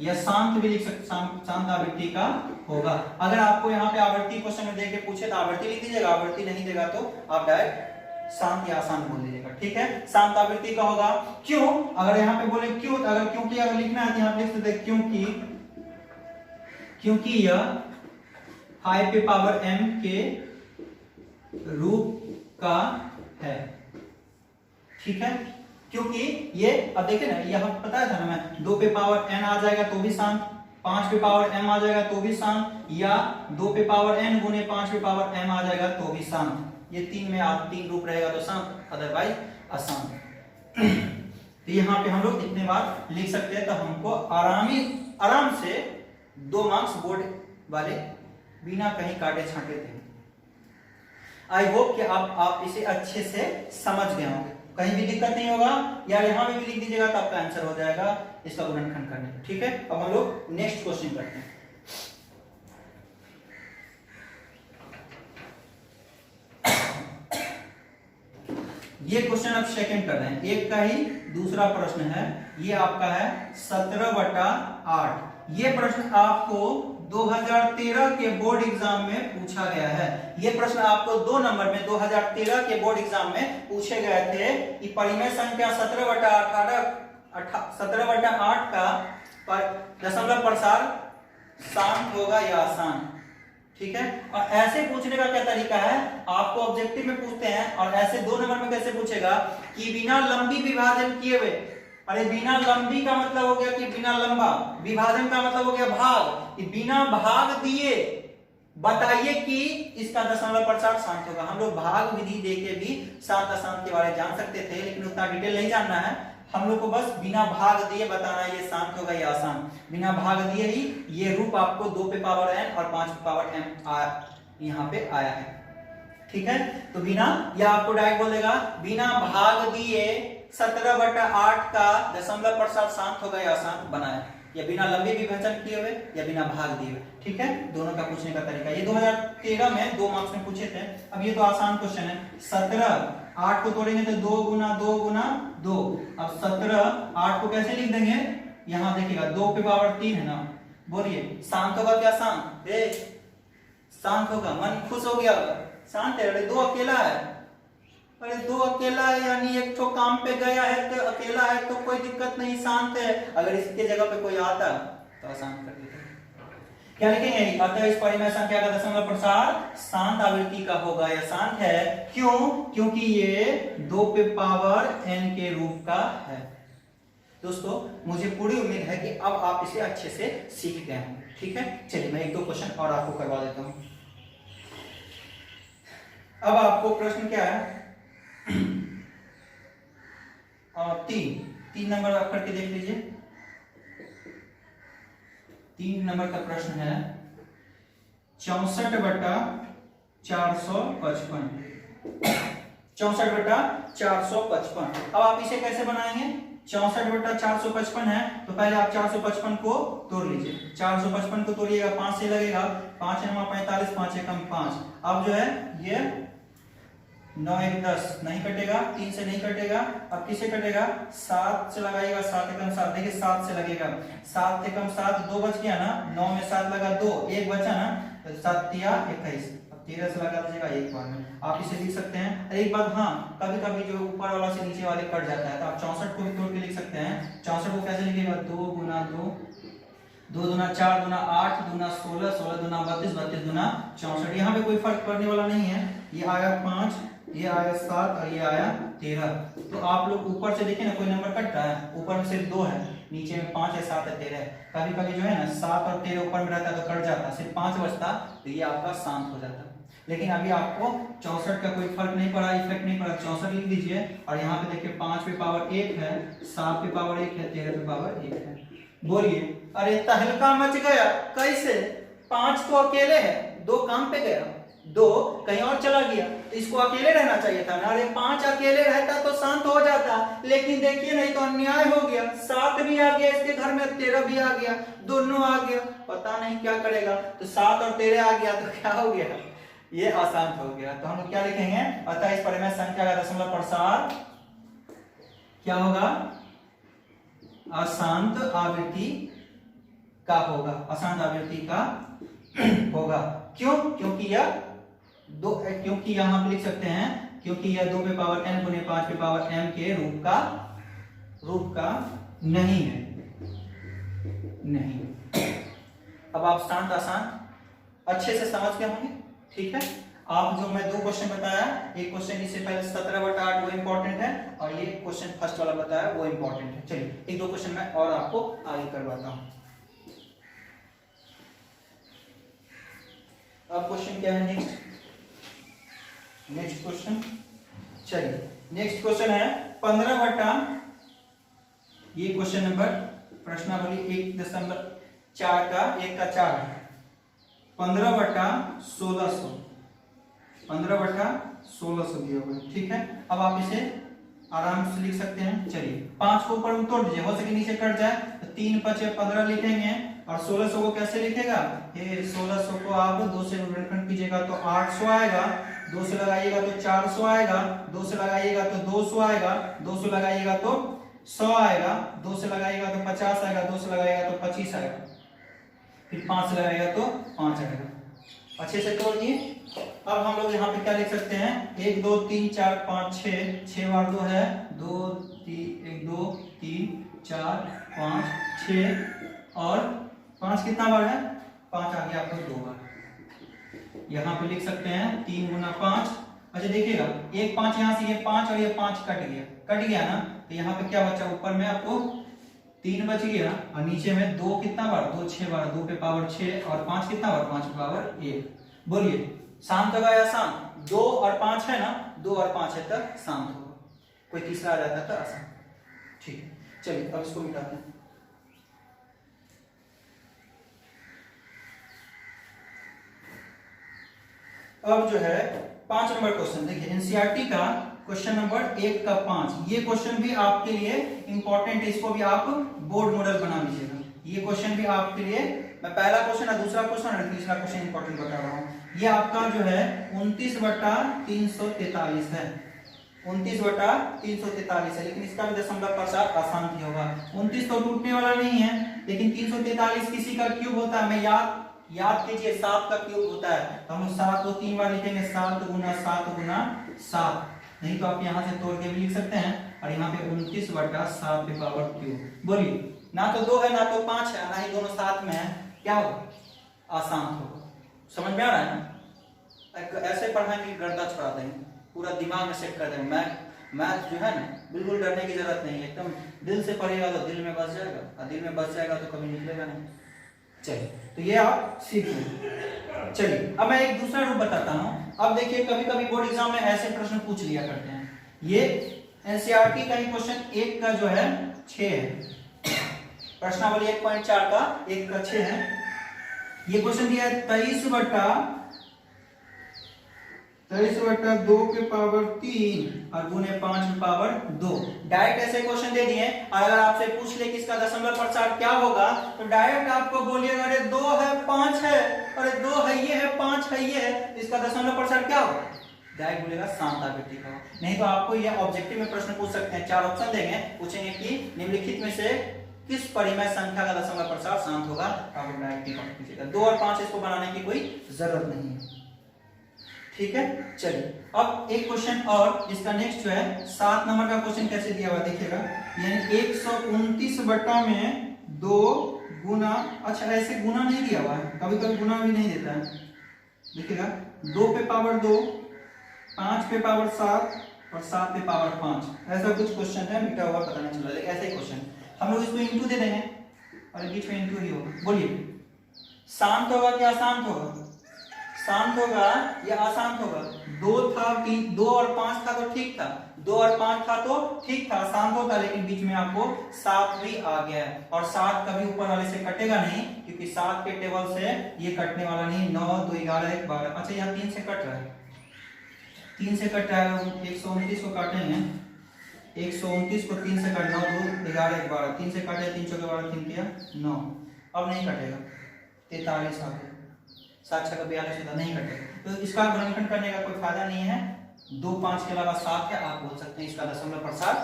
या शांत भी लिख सकते, शांत आवृत्ति का होगा। अगर आपको यहाँ पे आवृत्ति क्वेश्चन में देके पूछे तो आवृत्ति लिख दीजिएगा, आवृत्ति नहीं देगा तो आप डायरेक्ट शांत या आसान बोल दीजिएगा, ठीक है। शांत आवृत्ति का होगा, क्यों, अगर यहाँ पे बोले क्यों, अगर क्योंकि अगर लिखना है तो यहाँ पे लिख सकते हैं क्योंकि यह हाई पे पावर m के रूप का है, ठीक है। क्योंकि ये अब देखिए ना, यह बताया था ना मैं, 2 पे पावर n आ जाएगा तो भी शांत, 5 पे पावर m आ जाएगा तो भी शांत, या 2 पे पावर n गुने 5 पे पावर m आ जाएगा तो भी शांत। ये 3 में आप 3 रूप रहेगा तो शांत, अदरवाइज अशांत। तो यहाँ पे हम लोग इतने बार लिख सकते हैं, तो हमको आराम से 2 मार्क्स बोर्ड वाले बिना कहीं काटे छांटे थे। आई होप कि आप इसे अच्छे से समझ गए होंगे, कहीं भी दिक्कत नहीं होगा, या यहां भी लिख दीजिएगा तो आपका आंसर हो जाएगा इसका गुणनखंड करने, ठीक है। अब हम लोग नेक्स्ट क्वेश्चन करते हैं। ये क्वेश्चन अब सेकंड कर रहे हैं, एक का ही दूसरा प्रश्न है, ये आपका है 17/8। ये प्रश्न आपको 2013 के बोर्ड एग्जाम में पूछा गया है। ये प्रश्न आपको 2 नंबर में 2013 के बोर्ड एग्जाम में पूछे गए थे कि परिमेय संख्या 17/8 का दशमलव प्रसार शांत होगा या आसान, ठीक है। और ऐसे पूछने का क्या तरीका है, आपको ऑब्जेक्टिव में पूछते हैं, और ऐसे 2 नंबर में कैसे पूछेगा कि बिना लंबी विभाजन किए हुए, अरे बिना लंबी का मतलब हो गया कि बिना लंबा, विभाजन का मतलब हो गया भाग, कि बिना भाग दिए बताइए कि इसका दशमलव प्रसार शांत होगा। हम लोग भाग विधि देके भी शांत अशांत के बारे में जान सकते थे, लेकिन उतना डिटेल नहीं जानना है हम लोग को, बस बिना भाग दिए बताना ये शांत होगा या आसान। बिना भाग दिए ही ये रूप आपको 2 पे पावर n और 5 पे पावर m यहाँ पे आया है, ठीक है। तो बिना, या आपको डायरेक्ट बोलेगा बिना भाग दिए 17/8 का दशमलव प्रसार शांत होगा या आसान बनाया, या बिना लंबे विभाजन किए हुए या बिना भाग दिए हुए, ठीक है। दोनों का पूछने का तरीका, ये 2013 में 2 मार्क्स में पूछे थे। अब ये तो आसान क्वेश्चन है, 17/8 को तोड़ेंगे तो 2 गुना 2 गुना 2। अब 17/8 को कैसे लिख देंगे, यहाँ देखिएगा 2 पे पावर 3 है ना, बोलिए शांत होगा क्या शांत, शांत होगा, मन खुश हो गया, शांत है, 2 अकेला है, अरे दो अकेला है यानी एक तो काम पे गया है, तो अकेला है तो कोई दिक्कत नहीं, शांत है। अगर इसके जगह पे कोई आता तो अशांत कर देते। क्या लिखेंगे? अतः इस परिमेय संख्या का दशमलव प्रसार शांत आवृत्ति का होगा या शांत है। क्यों? क्योंकि ये 2 पे पावर n के रूप का है। दोस्तों मुझे पूरी उम्मीद है कि अब आप इसे अच्छे से सीख गए होंगे। ठीक है, चलिए मैं 1-2 क्वेश्चन और आपको करवा देता हूं। अब आपको प्रश्न क्या है? 3 नंबर आप करके देख लीजिए। 3 नंबर का प्रश्न है 64/455। 64/455। अब आप इसे कैसे बनाएंगे? 64/455 है तो पहले आप 455 को तोड़ लीजिए। 455 को तोड़िएगा, 5 से लगेगा, 5 9 45, 5 एकम 5। अब जो है ये 9 1 10 नहीं कटेगा, 3 से नहीं कटेगा। अब किसे कटेगा? 7 से लगाइएगा, 7 एकम 7। देखिए 7 से लगेगा, 7 एकम 7, 2 बच गया ना, 9 में 7 लगा 2, 1 बचा ना, 7 तिया 21। अब 13 से लगा दीजिएगा एक बार में। आप इसे लिख सकते हैं। एक बात, हाँ कभी कभी जो ऊपर वाला से नीचे वाले कट जाता है तो आप 64 को भी तोड़ के लिख सकते हैं। 64 को कैसे लिखिएगा? 2 गुना 2, 2 दूना 4, दूना 8, दूना 16, 16 दूना 32, 32 दूना 64। यहाँ पे कोई फर्क पड़ने वाला नहीं है। ये आया 5, ये आया 7 और ये आया 13। तो आप लोग ऊपर से देखिए ना, कोई नंबर कट रहा है, ऊपर में सिर्फ 2 है, नीचे में 5 है, 7 है, 13 है। कभी कभी जो है ना 7 और 13 ऊपर में रहता है तो कट जाता, सिर्फ 5 बचता तो ये आपका शांत हो जाता। लेकिन अभी आपको 64 का कोई फर्क नहीं पड़ा, इफेक्ट नहीं पड़ा। 64 लिख दीजिए और यहाँ पे देखिए 5 पे पावर 1 है, 7 पे पावर 1 है, 13 पे पावर 1 है। बोलिए, अरे तहलका मच गया। कैसे? 5 तो अकेले है, 2 काम पे गया, 2 कहीं और चला गया, तो इसको अकेले रहना चाहिए था ना। अरे 5 अकेले रहता तो शांत हो जाता, लेकिन देखिए नहीं तो अन्याय हो गया। 7 भी आ गया इसके घर में, 13 भी आ गया, दोनों आ गया, पता नहीं क्या करेगा। तो 7 और 13 आ गया तो क्या हो गया? ये अशांत हो गया। तो हम लोग क्या लिखेंगे? अतः इस परिमेय संख्या का दशमलव प्रसार क्या होगा? अशांत आवृत्ति का होगा, अशांत आवृत्ति का होगा। क्यों? क्योंकि यहां पे लिख सकते हैं क्योंकि यह 2 पे पावर n गुने 5 पे पावर m के रूप का नहीं है। नहीं। अब आप शांत अशांत अच्छे से समझ गए होंगे। ठीक है, आप जो मैं 2 क्वेश्चन बताया, एक क्वेश्चन इससे पहले 17/8 वो इंपॉर्टेंट है और ये क्वेश्चन फर्स्ट वाला बताया वो इंपॉर्टेंट है। चलिए 1-2 क्वेश्चन मैं और आपको आगे करवाता हूं। अब क्वेश्चन क्या है? Next question. चलिए नेक्स्ट क्वेश्चन है 15/, ये क्वेश्चन नंबर प्रश्नावली 1.4 का 1 का 4 है। 15/1600, 15/1600 दिया हुआ है। ठीक है, अब आप इसे आराम से लिख सकते हैं। चलिए 5 को ऊपर में तोड़ दीजिए, हो सके नीचे कट जाए तो 3 × 5 = 15 लिखेंगे। और 1600 को कैसे लिखेगा? ये 1600 को आप 2 से गुणनखंड कीजिएगा तो 800 आएगा, 2 से लगाइएगा तो 400 आएगा, 2 से लगाइएगा तो 200 आएगा, 2 से लगाइएगा तो 100 आएगा, 2 से लगाइएगा तो 50 आएगा, 2 से लगाइएगा तो 25 आएगा, फिर 5 से लगाइएगा तो 5 आएगा। अच्छे से तोड़ दिए। अब हम लोग यहाँ पे क्या लिख सकते हैं? 1 2 3 4 5 6, 6 बार 2 है, 2 3 1 2 3 4 5 6 और 5 कितना बार है? 5 आ गया आपको 2 बार। यहाँ पे लिख सकते हैं 3 × 5। अच्छा देखिएगा, एक 5 यहाँ से, ये 5 और ये 5 कट गया ना, तो यहाँ पे क्या बचा? ऊपर में आपको 3 बच गया और नीचे में 2 कितना बार? 2 6 बार, 2 पे पावर 6 और 5 कितना बार? 5 पे पावर 1। बोलिए शांत होगा या अशांत? 2 और 5 है ना, 2 और 5 है तो शांत होगा, कोई तीसरा आ जाता तो अशांत। ठीक है, चलिए अब इसको मिटाते हैं। अब जो है 5 नंबर क्वेश्चन देखिए, एनसीईआरटी का क्वेश्चन नंबर 1 का 5। ये क्वेश्चन भी आपके लिए इंपॉर्टेंट है, इसको भी आप बोर्ड मॉडल बना लीजिएगा। ये क्वेश्चन भी आपके लिए, मैं पहला क्वेश्चन है, दूसरा क्वेश्चन और तीसरा क्वेश्चन इंपॉर्टेंट बता रहा हूँ। ये आपका जो है 29/343 है, 29/343 है, लेकिन इसका भी दशमलव प्रसार अशांत ही होगा। 29 तो टूटने वाला नहीं है, लेकिन 343 किसी का क्यूब होता है। मैं याद कीजिए 7 का क्यूब होता है, तो हम 7 को 3 बार लिखेंगे, 7 × 7 × 7। नहीं तो आप यहाँ से तोड़ के भी लिख सकते हैं। और यहाँ पे 29/7 पे पावर क्यूब। बोलिए, ना तो 2 है ना तो 5 है, ना ही दोनों साथ में है, क्या होगा? आसान होगा। समझ में आ रहा है ना? ऐसे पढ़ाएंगे गर्दा छुड़ा देंगे, पूरा दिमाग में सेट कर देंगे। मैथ जो है ना, बिल्कुल डरने की जरूरत नहीं है, एकदम दिल से पढ़ेगा तो दिल में बस जाएगा, और दिल में बस जाएगा तो कभी निकलेगा नहीं। चलिए, तो ये आप सीख लें। चलिए, अब मैं एक दूसरा रूप बताता हूँ। अब देखिए, कभी कभी बोर्ड एग्जाम में ऐसे प्रश्न पूछ लिया करते हैं। ये एनसीईआरटी का ही क्वेश्चन 1 का जो है 6 है, प्रश्नावली 1.4 का 1 का 6 है। ये क्वेश्चन दिया है 23/2 के पावर 3 और गुने 5 के पावर 2। डायरेक्ट ऐसे क्वेश्चन दे दिए, और अगर आपसे पूछ ले कि इसका दशमलव प्रसार क्या होगा, तो डायरेक्ट आपको बोलिएगा अरे 2 है 5 है, अरे 2 है ये है 5 है ये है, इसका दशमलव प्रसार क्या होगा? डायरेक्ट बोलेगा शांत आवृत्ति का। नहीं तो आपको ये ऑब्जेक्टिव में प्रश्न पूछ सकते हैं, 4 ऑप्शन देंगे, पूछेंगे कि निम्नलिखित में से किस परिमेय संख्या का दशमलव प्रसार शांत होगा, आप डायरेक्ट कीजिएगा। 2 और 5 इसको बनाने की कोई जरूरत नहीं है, ठीक है। चलिए, अब एक क्वेश्चन और, इसका नेक्स्ट जो है 7 नंबर का क्वेश्चन कैसे दिया हुआ देखिएगा। यानी 129/2 गुना, अच्छा ऐसे गुना नहीं दिया हुआ है, कभी कभी गुना भी नहीं देता है। देखिएगा, 2 पे पावर 2, 5 पे पावर 7 और 7 पे पावर 5, ऐसा कुछ क्वेश्चन है, मिटा हुआ पता नहीं चला, लेकिन ऐसे ही क्वेश्चन हम लोग इसको इंटू दे देंगे और बीच में इंटू ही होगा। बोलिए, शांत होगा कि अशांत होगा? शांत होगा या अशांत होगा? 2 था, 2 और 5 था तो ठीक था, 2 और 5 था तो ठीक था, शांत होता, लेकिन बीच में आपको 7 भी आ गया है, और 7 कभी ऊपर वाले से कटेगा नहीं, क्योंकि 7 के टेबल से ये कटने वाला नहीं। 9 2 11 1 12, अच्छा यहाँ 3 से कट रहा है, 3 से कट रहा है, 129 को काटेंगे, 129 को 3 से काट, 9 2 11 1 12, 3 से काटे, 3 चौके 12, 3 किया 9, अब नहीं कटेगा, 43 आ गया, 7 6 42 होता, नहीं कटेगा। तो इसका गुणनखंड करने का कोई फायदा नहीं है। 2 5 के अलावा 7 है, आप बोल सकते हैं इसका दशमलव प्रसार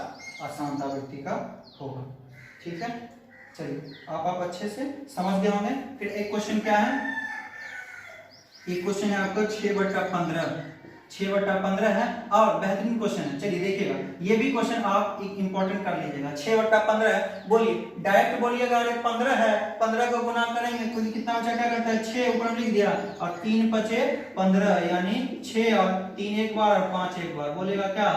अशांत आवृत्ति का होगा, ठीक है। चलिए, आप अच्छे से समझ गए होंगे। फिर एक क्वेश्चन क्या है, एक क्वेश्चन है आपका 6/15, 6/15 है, और बेहतरीन क्वेश्चन है। चलिए देखिएगा, ये भी क्वेश्चन आप एक इंपॉर्टेंट कर लीजिएगा। 6/15 है, बोलिए, डायरेक्ट बोलिएगा अरे 15 है, 15 को गुना करेंगे तो कितना बचा, क्या करता है 6 ऊपर लिख दिया, और 3 5 15, यानी 6 और 3 एक बार और 5 एक बार, बोलेगा क्या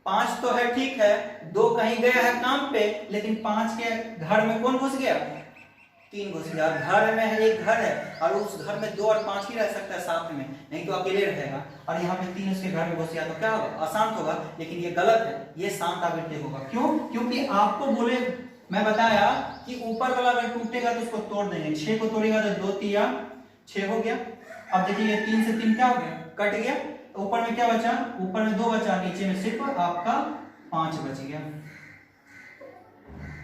5 तो है, ठीक है, 2 कहीं गया है काम पे, लेकिन 5 के घर में कौन घुस गया, 3 घुस गया। घर में है, एक घर है, और उस घर में 2 और 5 ही रह सकता है साथ में, नहीं तो अकेले रहेगा, और यहाँ पे 3 उसके घर में घुस गया तो क्या होगा, अशांत होगा। लेकिन ये गलत है, ये शांत आवृत्ति होगा। क्यों? क्योंकि आपको बोले, मैं बताया कि ऊपर वाला अगर टूटेगा तो उसको तोड़ देंगे, 6 को तोड़ेगा तो 2 3 6 हो गया। अब देखिए 3 से 3 क्या हो गया, कट गया, ऊपर में क्या बचा, ऊपर में 2 बचा, नीचे में सिर्फ आपका 5 बच गया।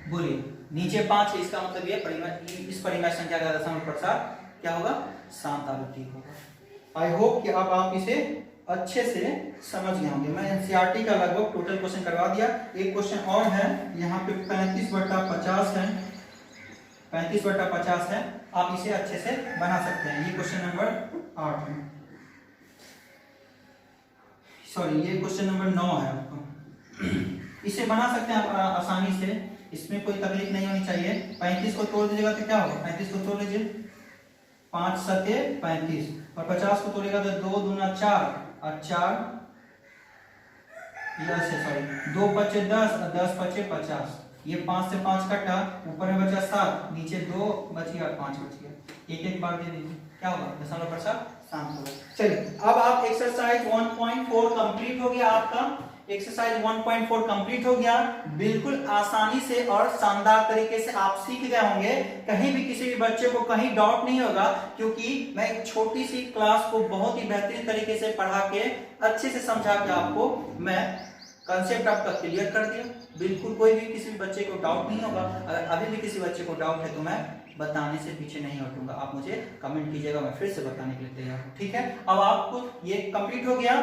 बोलिए, नीचे 5 है, इसका मतलब ये परिमेय, इस परिमेय संख्या का दशमलव प्रसार क्या होगा, शांत आवृत्ति होगा। आई होप कि अब आप इसे अच्छे से समझ गए होंगे। मैं एनसीईआरटी का लगभग टोटल क्वेश्चन करवा दिया। एक क्वेश्चन और है, यहाँ पे 35/50 है, 35/50 है, आप इसे अच्छे से बना सकते हैं। ये क्वेश्चन नंबर 8 है, सॉरी ये क्वेश्चन नंबर 9 है आपको। इसे बना सकते हैं आप आसानी से, इसमें कोई तकलीफ नहीं होनी चाहिए। 35 को तोड़ दीजिएगा तो क्या होगा, 35 को तोड़ लीजिए, 5 7 35, और 50 को तोड़ेगा तो 2 दूना 4 और 4 सॉरी 2 5 10 और 10 5 50, ये 5 से 5 कटा, ऊपर में बचा 7, नीचे 2 बच गया, 5 बच गया, एक एक बार दे दीजिए, क्या होगा, दशमलव प्रसार शांत होगा। चलिए, अब आप एक्सरसाइज 1.4 कंप्लीट हो गया आपका, एक्सरसाइज 1.4 कंप्लीट हो गया। बिल्कुल आसानी से और शानदार तरीके से आप सीख गए होंगे, कहीं भी किसी भी बच्चे को कहीं डाउट नहीं होगा, क्योंकि मैं एक छोटी सी क्लास को बहुत ही बेहतरीन तरीके से पढ़ा के अच्छे से समझा के आपको मैं कंसेप्ट आपका क्लियर कर दिया। बिल्कुल कोई भी किसी भी बच्चे को डाउट नहीं होगा। अगर अभी भी किसी बच्चे को डाउट है तो मैं बताने से पीछे नहीं हटूंगा, आप मुझे कमेंट कीजिएगा, मैं फिर से बताने के लिए तैयार हूं, ठीक है। अब आपको ये कंप्लीट हो गया,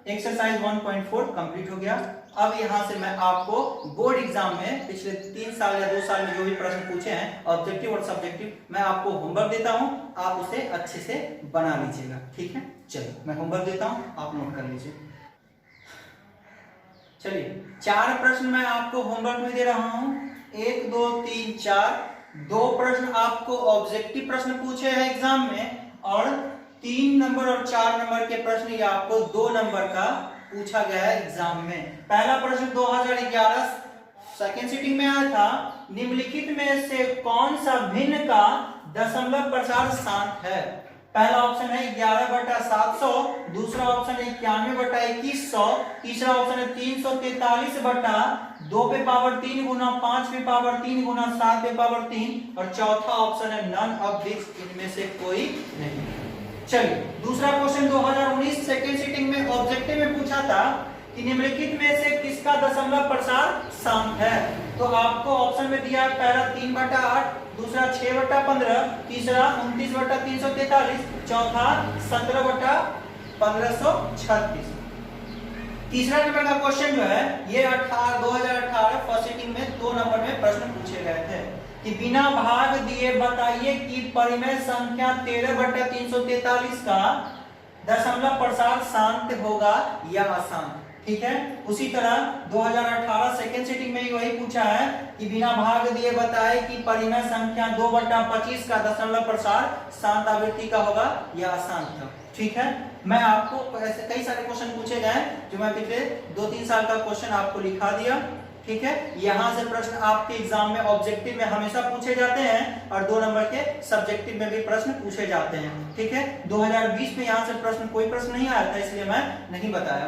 एक्सरसाइज 1.4 कंप्लीट हो गया। अब यहां से मैं आपको बोर्ड एग्जाम में पिछले 3 साल या 2 साल में जो भी प्रश्न पूछे हैं ऑब्जेक्टिव और सब्जेक्टिव, मैं आपको होमवर्क देता हूं, आप उसे अच्छे से बना लीजिएगा, ठीक है। चलिए मैं होमवर्क देता हूं, आप नोट कर लीजिए। चलिए 4 प्रश्न मैं आपको होमवर्क में दे रहा हूं, 1 2 3 4। 2 प्रश्न आपको ऑब्जेक्टिव प्रश्न पूछे हैं एग्जाम में, और 3 नंबर और 4 नंबर के प्रश्न ये आपको 2 नंबर का पूछा गया है एग्जाम में। पहला प्रश्न 2011 सेकेंड सीटिंग में आया था, निम्नलिखित में से कौन सा भिन्न का दशमलव प्रसार शांत है? पहला ऑप्शन है 11/700, दूसरा ऑप्शन है 91/2100, तीसरा ऑप्शन है 343/2 पे पावर 3 गुना 5 पे पावर 3 गुना 7 पे पावर 3, और चौथा ऑप्शन है नन ऑफ दिस, इनमें से कोई नहीं। चलिए दूसरा क्वेश्चन 2019 सेकेंड सीटिंग में ऑब्जेक्टिव में पूछा था कि निम्नलिखित में से किसका दशमलव प्रसार शांत है? तो आपको ऑप्शन में दिया पहला 3/8, दूसरा 6/15, तीसरा 29/343, चौथा 17/1536। तीसरा नंबर का क्वेश्चन जो है ये 2018 फर्स्ट सीटिंग में 2 नंबर में प्रश्न पूछे गए थे कि बिना भाग दिए बताइए कि परिमेय संख्या 13/343 का दशमलव प्रसार शांत होगा या अशांत। ठीक है, उसी तरह 2018 सेकेंड सीटिंग में वही पूछा है कि बिना भाग दिए बताए कि परिमेय संख्या 2/25 का दशमलव प्रसार शांत आवृत्ति का होगा या अशांत का। ठीक है, मैं आपको ऐसे कई सारे क्वेश्चन पूछे गए जो मैं पिछले 2-3 साल का क्वेश्चन आपको लिखा दिया। ठीक है, यहां से प्रश्न आपके एग्जाम में ऑब्जेक्टिव में हमेशा पूछे जाते हैं, और 2 नंबर के सब्जेक्टिव में भी प्रश्न पूछे जाते हैं। ठीक है, 2020 में यहां से प्रश्न कोई प्रश्न नहीं आया था, इसलिए मैं नहीं बताया।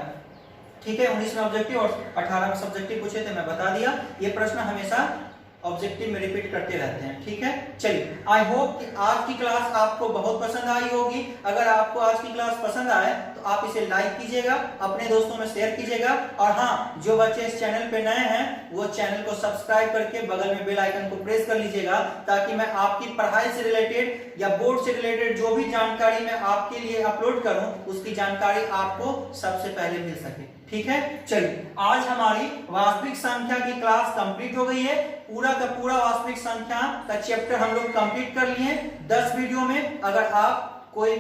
ठीक है, 19 में ऑब्जेक्टिव और 18 में सब्जेक्टिव पूछे थे, मैं बता दिया। ये प्रश्न हमेशा ऑब्जेक्टिव में रिपीट करते रहते हैं। ठीक है, चलिए आई होप कि आज की क्लास आपको बहुत पसंद आई होगी। अगर आपको आज की क्लास पसंद आए तो आप इसे लाइक कीजिएगा, अपने दोस्तों में शेयर कीजिएगा, और हाँ, जो बच्चे इस चैनल पे नए हैं वो चैनल को सब्सक्राइब करके बगल में बेल आइकन को प्रेस कर लीजिएगा, ताकि मैं आपकी पढ़ाई से रिलेटेड या बोर्ड से रिलेटेड जो भी जानकारी मैं आपके लिए अपलोड करूं उसकी जानकारी आपको सबसे पहले मिल सके। ठीक है, चलिए आज हमारी वास्तविक संख्या की क्लास कंप्लीट हो गई है। पूरा का पूरा वास्तविक संख्या का चैप्टर हम लोग कंप्लीट कर लिए 10 वीडियो में। अगर आप कोई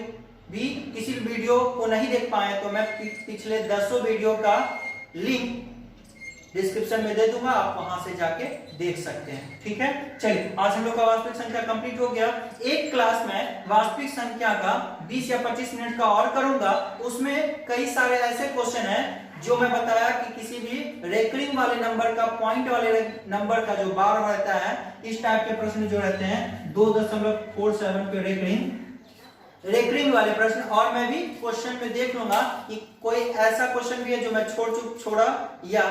भी किसी वीडियो को नहीं देख पाए तो मैं पिछले 10 वीडियो का लिंक डिस्क्रिप्शन में दे दूंगा, आप वहां से जाके देख सकते हैं। ठीक है, चलिए आज हम लोग का वास्तविक संख्या कंप्लीट हो गया। एक क्लास में वास्तविक संख्या का 20 या 25 मिनट का और करूंगा, उसमें कई सारे ऐसे क्वेश्चन हैं जो मैं बताया कि किसी भी रेकरिंग वाले नंबर का, पॉइंट वाले नंबर का जो बार रहता है, इस टाइप के प्रश्न जो रहते हैं 2.47 पे रेकरिंग वाले प्रश्न, और मैं भी क्वेश्चन में देख लूंगा कि कोई ऐसा क्वेश्चन भी है जो मैं छोड़ा या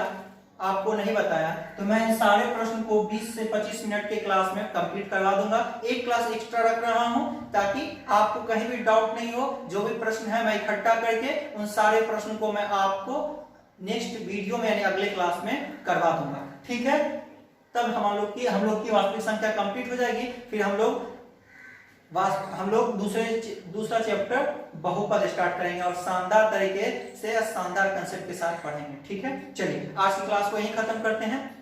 आपको नहीं बताया, तो मैं इन सारे प्रश्न को 20 से 25 मिनट के क्लास में कंप्लीट करवा दूंगा। एक क्लास एक्स्ट्रा रख रहा हूं ताकि आपको कहीं भी डाउट नहीं हो। जो भी प्रश्न है मैं इकट्ठा करके उन सारे प्रश्न को मैं आपको नेक्स्ट वीडियो में यानी अगले क्लास में करवा दूंगा। ठीक है, तब हम लोग की वास्तविक संख्या कंप्लीट हो जाएगी। फिर हम लोग दूसरा चैप्टर बहुपद स्टार्ट करेंगे और शानदार तरीके से शानदार कंसेप्ट के साथ पढ़ेंगे। ठीक है, चलिए आज की क्लास को यहीं खत्म करते हैं।